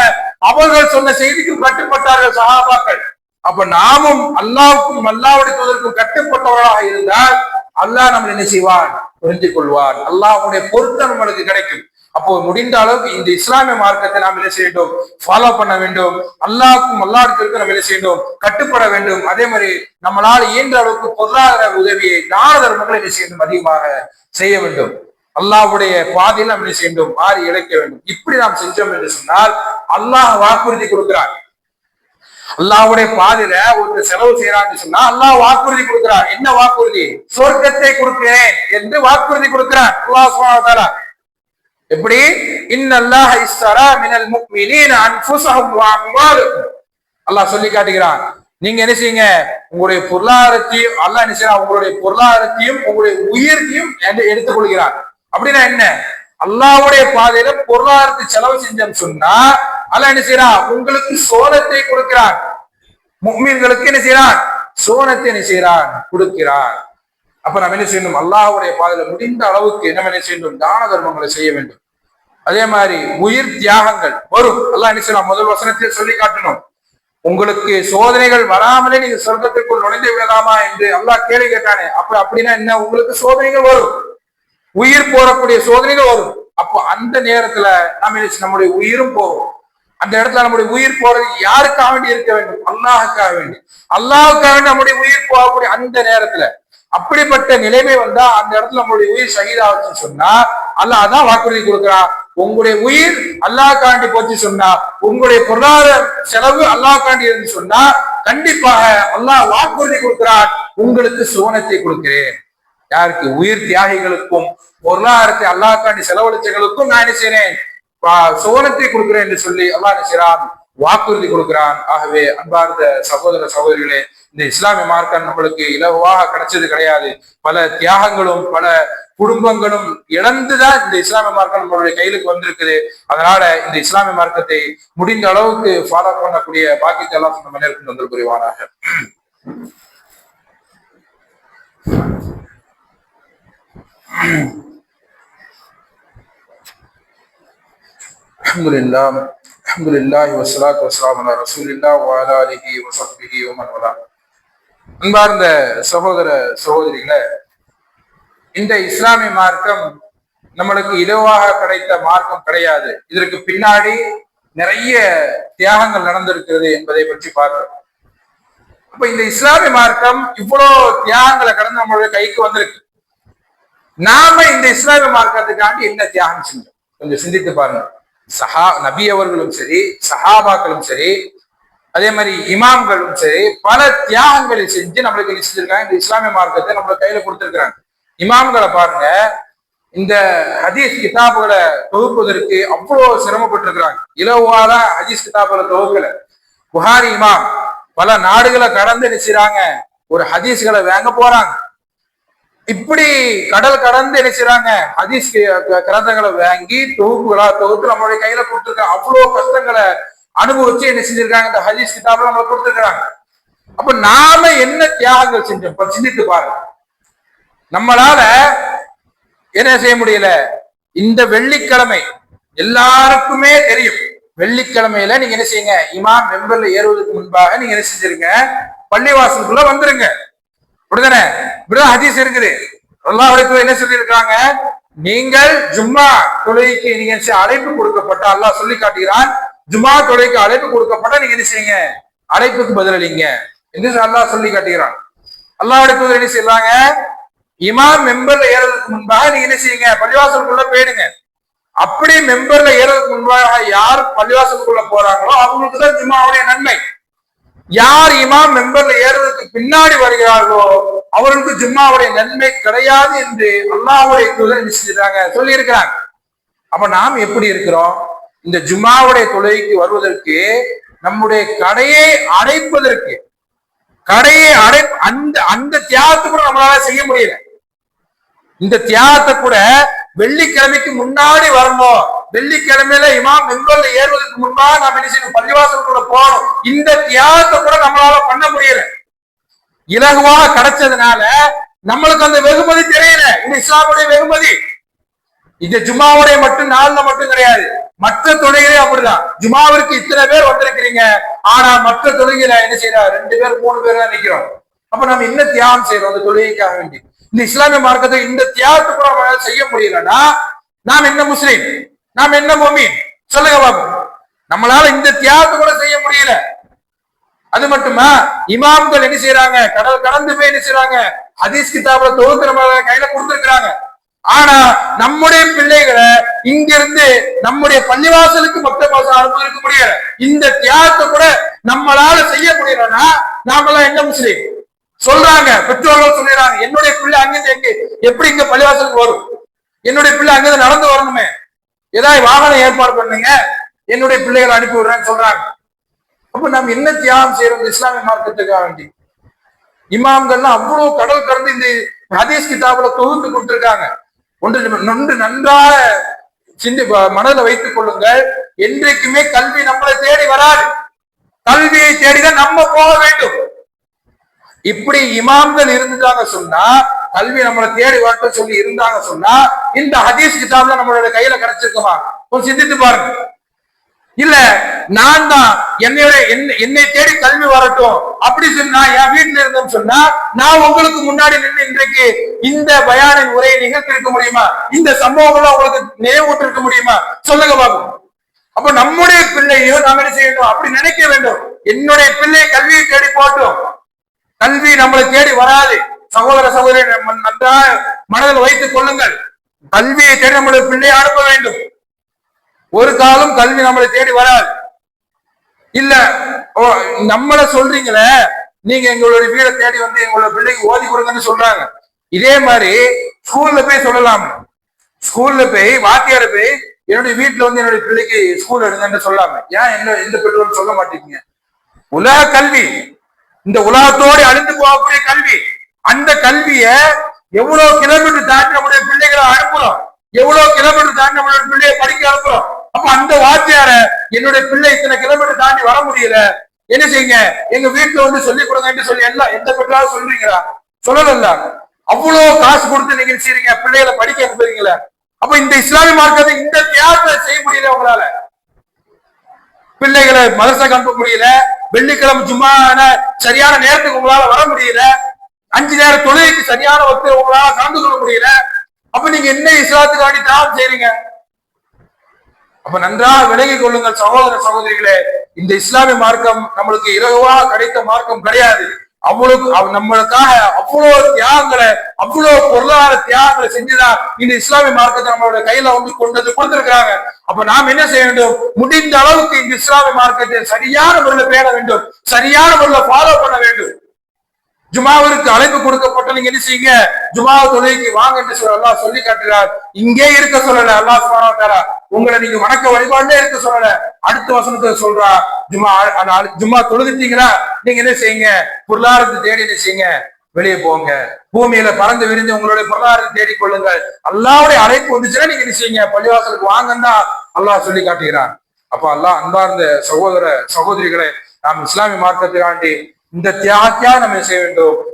[SPEAKER 2] அவர்கள் சொன்ன செய்திக்கு கட்டுப்பட்டார்கள் சஹாபாக்கள். அப்ப நாமும் அல்லாஹ்வுக்கும் அல்லாஹ்வுடைய தூதருக்கும் கட்டுப்பட்டவர்களாக இருந்தால் அல்லாஹ் நம்ம என்ன செய்வான்? புரிந்து கொள்வான். அல்லாஹ்வுடைய பொருத்தம் நம்மளுக்கு கிடைக்கும். அப்போ முடிந்த அளவுக்கு இந்த இஸ்லாமிய மார்க்கத்தை நாம் என்ன செய்ய வேண்டும்? ஃபாலோ பண்ண வேண்டும். அல்லாஹ்வுக்கும் அல்லாஹ்வுக்கும் நம்ம என்ன செய்யணும்? கட்டுப்பட வேண்டும். அதே மாதிரி நம்மளால் இயன்ற அளவுக்கு பொருளாதார உதவியை, தான தர்மங்களை என்ன செய்யணும்? அதிகமாக செய்ய வேண்டும். அல்லாஹ்வுடைய பாதையில் நாம் என்ன செய்யணும்? மாறி இழைக்க வேண்டும். இப்படி நாம் செஞ்சோம் என்று சொன்னால் அல்லாஹ் வாக்குறுதி கொடுக்கிறார். அல்லாஹ்வுடைய பாதையில ஒரு செலவு செய்யறான்னு சொன்னா அல்லாஹ் வாக்குறுதி கொடுக்கிறார். என்ன வாக்குறுதி? சொர்க்கத்தை கொடுக்கிறேன் என்று வாக்குறுதி கொடுக்கிறார் அல்லாஹ் சுப்ஹானஹு வ தஆலா. எப்படி? இன்னல்லாஹ இஸ்தரா மினல் முஃமினீன அன்ஃபுஸஹும் வ அம்வாலஹும், அல்லாஹ் சொல்லி காட்டுகிறான். நீங்க என்ன செய்யுங்க? உங்களுடைய பொருளாதாரத்தையும் அல்லாஹ் என்ன செய்யறான்? உங்களுடைய பொருளாதாரத்தையும் உங்களுடைய உயிர்த்தையும் எடுத்துக் கொள்கிறான். அப்படின்னா என்ன? அல்லாஹ்வுடைய பாதையில பொருளாதாரத்தை செலவு செஞ்சோம்னு சொன்னா அல்லாஹ் என்ன செய்யறான்? உங்களுக்கு சோனத்தை கொடுக்கிறான். முஃமின்களுக்கு என்ன செய்யறான்? சோனத்தை என்ன செய்யறான்? கொடுக்கிறான். அப்ப நம்ம என்ன செய்யணும்? அல்லாஹ்வுடைய பாதையில முடிந்த அளவுக்கு நம்ம என்ன செய்யணும்? தான தர்மங்களை செய்ய வேண்டும். அதே மாதிரி உயிர் தியாகங்கள் வரும். அல்லாஹ் என்ன செய்யலாம்? முதல் வசனத்தில் சொல்லி காட்டணும். உங்களுக்கு சோதனைகள் வராமலே நீங்க சொர்க்கத்திற்குள் நுழைந்து விடலாமா என்று அல்லாஹ் கேள்வி கேட்டானே. அப்படின்னா என்ன? உங்களுக்கு சோதனைகள் வரும், உயிர் போறக்கூடிய சோதனைகள் வரும். அப்போ அந்த நேரத்துல நம்முடைய உயிரும் போகும். அந்த இடத்துல நம்முடைய உயிர் போறது யாருக்காக வேண்டி இருக்க வேண்டும்? அல்லாஹுக்காக வேண்டி. அல்லாஹுக்காக வேண்டி நம்முடைய உயிர் போகக்கூடிய அந்த நேரத்துல அப்படிப்பட்ட நிலைமை வந்தா அந்த இடத்துல நம்மளுடைய உயிர் ஷஹீதாச்சுன்னு சொன்னா அல்லாஹ் அதான் வாக்குறுதி கொடுக்கிறான். உங்களுடைய உயிர் அல்லாஹ்காண்டி போச்சு சொன்னா, உங்களுடைய பொருளாதார செலவு அல்லாஹ்காண்டி இருந்து சொன்னா கண்டிப்பாக அல்லாஹ் வாக்குறுதி கொடுக்கிறான், உங்களுக்கு சுவனத்தை கொடுக்கிறேன். யாருக்கு? உயிர் தியாகிகளுக்கும் பொருளாதாரத்தை அல்லாஹ்காண்டி செலவழிச்சவர்களுக்கும் நான் என்ன செய்றேன்? சுவனத்தை கொடுக்கிறேன் என்று சொல்லி அல்லாஹ் என்ன செய்றான்? வாக்குறுதி கொடுக்கிறான். ஆகவே அன்பார்ந்த சகோதர சகோதரிகளே, இந்த இஸ்லாமிய மார்க்கம் நம்மளுக்கு இலவாக கிடைச்சது கிடையாது. பல தியாகங்களும் பல குடும்பங்களும் இழந்துதான் இந்த இஸ்லாமிய மார்க்கம் நம்மளுடைய கையிலுக்கு வந்திருக்குது. அதனால இந்த இஸ்லாமிய மார்க்கத்தை முடிந்த அளவுக்கு ஃபாலோ பண்ணக்கூடிய பாக்கியத்தை எல்லாம் நம்ம நேருக்கு வந்து புரிவானாக. அல்ஹம்துலில்லாஹ் அல்ஹம்துலில்லாஹி வஸ்ஸலாத்து வஸ்ஸலாமு அலா ரசூலில்லாஹ் வ அலா ஆலிஹி வ ஸஹ்பிஹி வ மன் வலா. அன்பார்ந்த சகோதர சகோதரிகளே, இந்த இஸ்லாமிய மார்க்கம் நம்மளுக்கு இலவாக கிடைத்த மார்க்கம் கிடையாது. இதற்கு பின்னாடி நிறைய தியாகங்கள் நடந்திருக்கிறது என்பதை பற்றி பார்க்கிறோம். அப்ப இந்த இஸ்லாமிய மார்க்கம் இவ்வளவு தியாகங்களை கடந்து நம்மளுடைய கைக்கு வந்திருக்கு. நாம இந்த இஸ்லாமிய மார்க்கத்துக்காண்டி என்ன தியாகம் செஞ்சோம்? கொஞ்சம் சிந்தித்து பாருங்க. நபி அவர்களும் சரி, சஹாபாக்களும் சரி, அதே மாதிரி இமாம்களும் சரி, பல தியாகங்களை செஞ்சு நம்மளுக்கு நிச்சயிச்சிருக்காங்க. இந்த இஸ்லாமிய மார்க்கத்தை நம்மள கையில கொடுத்திருக்கிறாங்க. இமாம்களை பாருங்க, இந்த ஹதீஸ் கிதாபுகளை தொகுப்பதற்கு அவ்வளவு சிரமப்பட்டிருக்கிறாங்க. இலவால ஹதீஸ் கிதாபுகளை தொகுக்கல. புகாரி இமாம் பல நாடுகளை கடந்து நினைச்சாங்க, ஒரு ஹதீஸ்களை வாங்க போறாங்க. இப்படி கடல் கடந்து நினைச்சாங்க, ஹதீஸ் கிரந்தங்களை வாங்கி தொகுப்புகளா தொகுத்து நம்மளுடைய கையில கொடுத்துருக்காங்க. அவ்வளவு கஷ்டங்களை அனுபவிச்சு என்ன செஞ்சிருக்காங்க? இந்த ஹதீஸ் கிதாபுல நம்ம கொடுத்துருக்காங்க. அப்ப நாம என்ன தியாகங்கள் செஞ்சோம் சிந்தித்து பாருங்க. நம்மளால என்ன செய்ய முடியல? இந்த வெள்ளிக்கிழமை எல்லாருக்குமே தெரியும். வெள்ளிக்கிழமையில நீங்க என்ன செய்யுங்க? இமாம் மெம்பர்ல ஏறுவதற்கு முன்பாக நீங்க என்ன செஞ்சிருங்க? பள்ளிவாசலுக்குள்ள வந்துருங்க. அப்படிதானே? இப்படிதான் ஹதீஸ் இருக்குது. அல்லாஹ் என்ன சொல்லி இருக்காங்க? நீங்கள் ஜும்மா தொழுகைக்கு நீங்க அழைப்பு கொடுக்கப்பட்ட, அல்லாஹ் சொல்லி காட்டுகிறான், ஜும்மா தொழுகைக்கு அழைப்பு கொடுக்கப்பட்ட நீங்க என்ன செய்யுங்க? அழைப்புக்கு பதிலளிங்க என்று அல்லாஹ் சொல்லி காட்டுகிறான். அல்லாஹ்வுடைய தூதர் என்ன செய்யறாங்க? இமாம் மெம்பர்ல ஏறதுக்கு முன்பாக நீங்க என்ன செய்யுங்க? பள்ளிவாசலுக்குள்ள போயிடுங்க. அப்படி மெம்பர்ல ஏறதுக்கு முன்பாக யார் பள்ளிவாசலுக்குள்ள போறாங்களோ அவங்களுக்கு தான் ஜும்மாவுடைய நன்மை. யார் இமாம் மெம்பர்ல ஏறதுக்கு பின்னாடி வருகிறார்களோ அவர்களுக்கு ஜும்மாவுடைய நன்மை கிடையாது என்று அல்லாஹ்வுடைய தூதர் சொல்லி இருக்கிறாங்க. அப்ப நாம் எப்படி இருக்கிறோம்? இந்த ஜும்மாவுடைய தொழுகைக்கு வருவதற்கு, நம்முடைய கடையை அடைப்பதற்கு, அந்த தியாகத்தை கூட நம்மளால செய்ய முடியல. இந்த தியாகத்தை கூட வெள்ளிக்கிழமைக்கு முன்னாடி வரணும். வெள்ளிக்கிழமையில இமாம் மிம்பர்ல ஏறுவதற்கு முன்பாக நாம் என்ன செய்யணும்? பள்ளிவாசலுக்குள்ள போகணும். இந்த தியாகத்தை கூட நம்மளால பண்ண முடியல. இலகுவாக கிடைச்சதுனால நம்மளுக்கு அந்த வெகுமதி தெரியல. இந்த இஸ்லாமுடைய வெகுமதி இந்த ஜும்மாவுடைய மட்டும் நாள்ல மட்டும் கிடையாது, மற்ற தொழுகையிலே அப்படிதான். ஜும்மாவிற்கு இத்தனை பேர் வந்திருக்கிறீங்க, ஆனா மற்ற தொழுகையில என்ன செய்யறா? 2 பேர் 3 பேர் தான் நிக்கிறோம். அப்ப நம்ம என்ன தியாகம் செய்யறோம் அந்த தொழுகைக்காக வேண்டி? இந்த இஸ்லாமிய மார்க்கத்தை இந்த தியாகத்தை கூட நம்மளால செய்ய முடியலன்னா நாம் என்ன முஸ்லீம்? நாம் என்ன முஃமின்? சொல்லுங்க பாப்போம். நம்மளால இந்த தியாகத்தை கூட செய்ய முடியல. அது மட்டுமா, இமாம்கள் என்ன செய்யறாங்க? கடல் கடந்து போய் என்ன செய்யறாங்க? ஹதீஸ் கிதாபுல தொகுத்து நம்ம கையில கொடுத்திருக்கிறாங்க. ஆனா நம்முடைய பிள்ளைகளை இங்கிருந்து நம்முடைய பள்ளிவாசலுக்கு மொத்த மாசம் அனுப்ப முடியல. இந்த தியாகத்தை கூட நம்மளால செய்ய முடியலன்னா நாமெல்லாம் என்ன முஸ்லீம்? சொல்றாங்க, பெற்றோர்கள் சொல்லிடுறாங்க, என்னுடைய பிள்ளை அங்கிருந்து எங்க எப்படி இங்க பள்ளிவாசலுக்கு வரும்? என்னுடைய பிள்ளை அங்கிருந்து நடந்து வரணுமே, ஏதாவது வாகனம் ஏற்பாடு பண்ணுங்க, என்னுடைய பிள்ளைகளை அனுப்பி விடுறேன்னு சொல்றாங்க. அப்ப நாம் என்ன தியாகம் செய்யறோம் இஸ்லாமிய மார்க்கத்துக்காக வேண்டி? இமாம்கள்லாம் அவ்வளவு கடல் கடந்து இந்த ஹதீஸ் கிதாபுல தொகுத்து கொடுத்திருக்காங்க. ஒன்று நன்றாக மனதில் வைத்துக் கொள்ளுங்கள். என்றைக்குமே கல்வி நம்மளை தேடி வராது, கல்வியை தேடிதான் நம்ம போக வேண்டும். இப்படி இமாம்கள் இருந்தாங்க சொன்னா, கல்வி நம்மளை தேடி வரட்டும் சொல்லி இருந்தாங்க சொன்னா, இந்த ஹதீஸ் கிதாப்ல நம்மளோட கையில கிடைச்சிருக்குமா? கொஞ்சம் சிந்தித்து பாருங்க. இல்ல நான் தான் என்னை தேடி கல்வி வரட்டும் அப்படி சொன்னா, என் வீட்டுல இருந்தேன்னு சொன்னா, நான் உங்களுக்கு முன்னாடி நின்று இன்றைக்கு இந்த பயானின் உரையை நிகழ்த்திருக்க முடியுமா? இந்த சம்பவங்களை உங்களுக்கு நினைவூட்டி இருக்க முடியுமா? சொல்லுங்க பாப்போம். அப்ப நம்முடைய பிள்ளையும் நாம் என்ன செய்யணும்? அப்படி நினைக்க வேண்டும். என்னுடைய பிள்ளை கல்வியை தேடி போட்டும், கல்வி நம்மளை தேடி வராது. சகோதர சகோதரி நன்றாக மனதில் வைத்துக் கொள்ளுங்கள். கல்வியை தேடி நம்முடைய பிள்ளையை அனுப்ப வேண்டும். ஒரு காலம் கல்வி நம்மளை தேடி வராது. இல்ல நம்மள சொல்றீங்களே, நீங்க எங்களுடைய வீடை தேடி வந்து எங்களோட பிள்ளைக்கு ஓதி கொடுங்கன்னு சொல்றாங்க. இதே மாதிரி ஸ்கூல்ல போய் சொல்லலாம். ஸ்கூல்ல போய் வாத்தியார போய் என்னுடைய வீட்டுல வந்து என்னுடைய பிள்ளைக்கு ஸ்கூல் எடுங்கன்னு சொல்லாம, ஏன் என்ன எந்த பெற்றோரும் சொல்ல மாட்டேங்க? உலக கல்வி, இந்த உலகத்தோடு அழிந்து போகக்கூடிய கல்வி, அந்த கல்விய எவ்வளவு கிலோமீட்டர் தாண்டி நம்முடைய பிள்ளைகளை அனுப்புறோம், எவ்வளவு கிலோமீட்டர் தாண்டி நம்மளுடைய பிள்ளையை படிக்க அனுப்புறோம். அப்ப அந்த வாத்தியார என்னுடைய பிள்ளை இத்தனை கிலோமீட்டர் தாண்டி வர முடியல, என்ன செய்யுங்க? எங்க வீட்டுல வந்து சொல்லிக் கொடுங்கன்னு சொல்லி எல்லாம் எந்த பெற்றாலும் சொல்றீங்களா? சொல்லல. அவ்வளவு காசு கொடுத்து நீங்க செய்றீங்க, பிள்ளைகளை படிக்க அனுப்புறீங்களா? அப்ப இந்த இஸ்லாமிய மார்க்கத்தை இந்த தியாகத்தை செய்ய முடியல உங்களால. பிள்ளைகளை மதரசாக்கு அனுப்ப முடியல, வெள்ளிக்கிழமை சும்மா சரியான நேரத்துக்கு உங்களால வர முடியல, 5 நேர தொழுகைக்கு சரியான வக்தில உங்களால கலந்து கொள்ள முடியல. அப்ப நீங்க என்ன இஸ்லாத்துக்காண்டி தியாகம் செய்றீங்க? அப்ப நன்றாக விலகிக் கொள்ளுங்கள் சகோதர சகோதரிகளே. இந்த இஸ்லாமிய மார்க்கம் நம்மளுக்கு இலகுவாக கிடைத்த மார்க்கம் கிடையாது. அவ்வளவு நம்மளுக்காக அவ்வளவு தியாகங்களை, அவ்வளவு பொருளாதார தியாகங்களை செஞ்சுதான் இந்த இஸ்லாமிய மார்க்கத்தை நம்மளோட கையில வந்து கொண்டு கொடுத்திருக்கிறாங்க. அப்ப நாம் என்ன செய்ய வேண்டும்? முடிந்த அளவுக்கு இந்த இஸ்லாமிய மார்க்கத்தை சரியான முறையில் பேண வேண்டும், சரியான முறையில் ஃபாலோ பண்ண வேண்டும். ஜுமாவிற்கு அழைப்பு கொடுக்கப்பட்ட நீங்க என்ன செய்யுங்க? ஜுமாவை தொழுகைக்கு வாங்க என்று சொல்ல அல்லாஹ் சொல்லி காட்டுகிறார். இங்கே இருக்க சொல்லல அல்லாஹ் சுப்ஹானஹு வ தஆலா, உங்களை நீங்க வணக்க வழிபாடுலே இருக்க சொல்லல. அடுத்த வசனத்தை சொல்றா, ஜும்மா தொழுதுட்டீங்களா, நீங்க என்ன செய்யுங்க? பொருளாதாரத்தை தேடி என்ன செய்யுங்க? வெளியே போங்க, பூமியில பறந்து விரிந்து உங்களுடைய பொருளாதாரத்தை தேடிக் கொள்ளுங்கள். அல்லாஹ்வுடைய அழைப்பு வந்துச்சுன்னா நீங்க என்ன செய்யுங்க? பள்ளிவாசலுக்கு வாங்கன்னு தான் அல்லாஹ் சொல்லி காட்டுகிறான். அப்ப அல்லாஹ் அன்பார்ந்த சகோதர சகோதரிகளை, நாம் இஸ்லாமிய மார்க்கத்துக்காண்டி இந்த தியாகத்தியாக நம்ம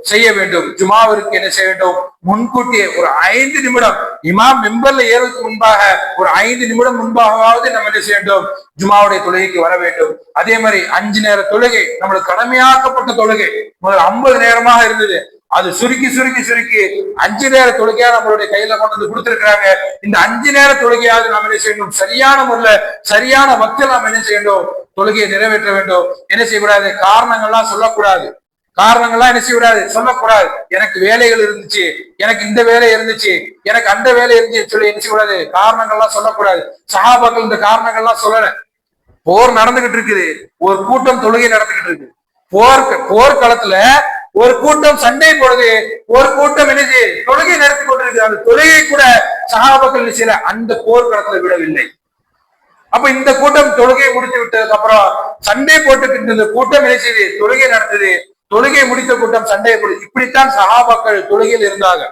[SPEAKER 2] செய்ய வேண்டும். ஜுமாவிற்கு என்ன செய்ய வேண்டும்? முன்கூட்டியே ஒரு 5 நிமிடம், இமாம் மெம்பர்ல ஏறுவதற்கு முன்பாக ஒரு 5 நிமிடம் முன்பாகவாவது நம்ம என்ன செய்ய வேண்டும்? ஜுமாவுடைய தொழுகைக்கு வர வேண்டும். அதே மாதிரி 5 நேர தொழுகை நம்மளுக்கு கடமையாக்கப்பட்ட தொழுகை. முதல் 50 நேரமாக இருந்தது, அது சுருக்கி 5 நேர தொழுகையா நம்மளுடைய கையில கொண்டு வந்து கொடுத்திருக்கிறாங்க. இந்த 5 நேர தொழுகையாவது நாம் என்ன செய்யணும்? சரியான முறையில சரியான மக்கள் நாம் என்ன செய்யணும்? தொழுகையை நிறைவேற்ற வேண்டும். என்ன செய்யக்கூடாது? காரணங்கள்லாம் சொல்லக்கூடாது. காரணங்கள்லாம் என்ன செய்யக்கூடாது? சொல்லக்கூடாது. எனக்கு வேலைகள் இருந்துச்சு, எனக்கு இந்த வேலை இருந்துச்சு, எனக்கு அந்த வேலை இருந்துச்சு சொல்லி என்ன செய்யக்கூடாது? காரணங்கள்லாம் சொல்லக்கூடாது. சஹாபாக்கள் இந்த காரணங்கள்லாம் சொல்லல. போர் நடந்துகிட்டு இருக்குது, ஒரு கூட்டம் தொழுகை நடந்துகிட்டு இருக்கு. போர்க்களத்துல ஒரு கூட்டம் சண்டை போடுது, ஒரு கூட்டம் என்னது தொழுகை நடத்தி கொண்டிருக்கு. அந்த தொழுகை கூட சஹாபாக்கள் சில அந்த போர்க்களத்துல விடவில்லை. அப்ப இந்த கூட்டம் தொழுகையை முடித்து விட்டதுக்கு அப்புறம் சண்டை போட்டுக்கிட்டு இந்த கூட்டம் என்ன செய்து தொழுகை நடத்துது. தொழுகை முடித்த கூட்டம் சண்டையை போடுது. இப்படித்தான் சஹாபாக்கள் தொழுகையில் இருந்தாங்க.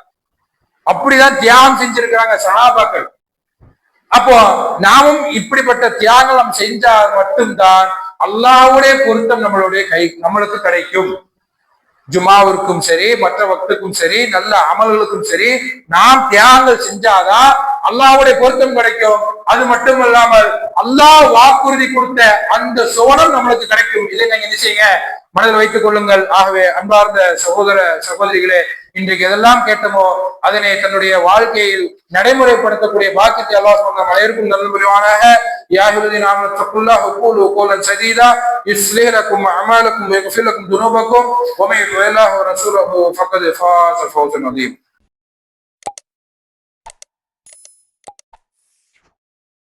[SPEAKER 2] அப்படிதான் தியாகம் செஞ்சிருக்கிறாங்க சஹாபாக்கள். அப்போ நாமும் இப்படிப்பட்ட தியாகம் செஞ்சால் மட்டும்தான் அல்லாஹ்வுடைய பொருத்தம் நம்மளுக்கு கிடைக்கும். ஜுமாவிற்கும் சரி, மற்ற வக்துக்கும் சரி, நல்ல அமல்களுக்கும் சரி, நாம் தியாகங்கள் செஞ்சாதான் அல்லாஹ்வுடைய பொருத்தம் கிடைக்கும். அது மட்டும் இல்லாமல் அல்லாஹ் வாக்குறுதி கொடுத்த அந்த சோனம் நம்மளுக்கு கிடைக்கும். இதை நீங்க என்ன செய்யுங்க, மனதில் வைத்துக் கொள்ளுங்கள். ஆகவே அன்பார்ந்த சகோதர சகோதரிகளே, இன்றைக்கு எதெல்லாம் கேட்டமோ அதனை தன்னுடைய வாழ்க்கையில் நடைமுறைப்படுத்தக்கூடிய பாக்கியத்தை அல்லாஹ் சொன்ன அனைவருக்கும் நல்ல புரிவானாக. யாஹிலுதீன ஆமனு தக்குல்லாஹ் வகூலு கௌலன் சதீதா யுஸ்லிஹ் லக்கும் அமாலக்கும் வயக்ஃபிர் லக்கும் துனூபக்கும் வ மன் யுத்திஇல்லாஹ வ ரசூலஹு ஃபக்கத் ஃபாஸ ஃபௌஸன் அதீம்.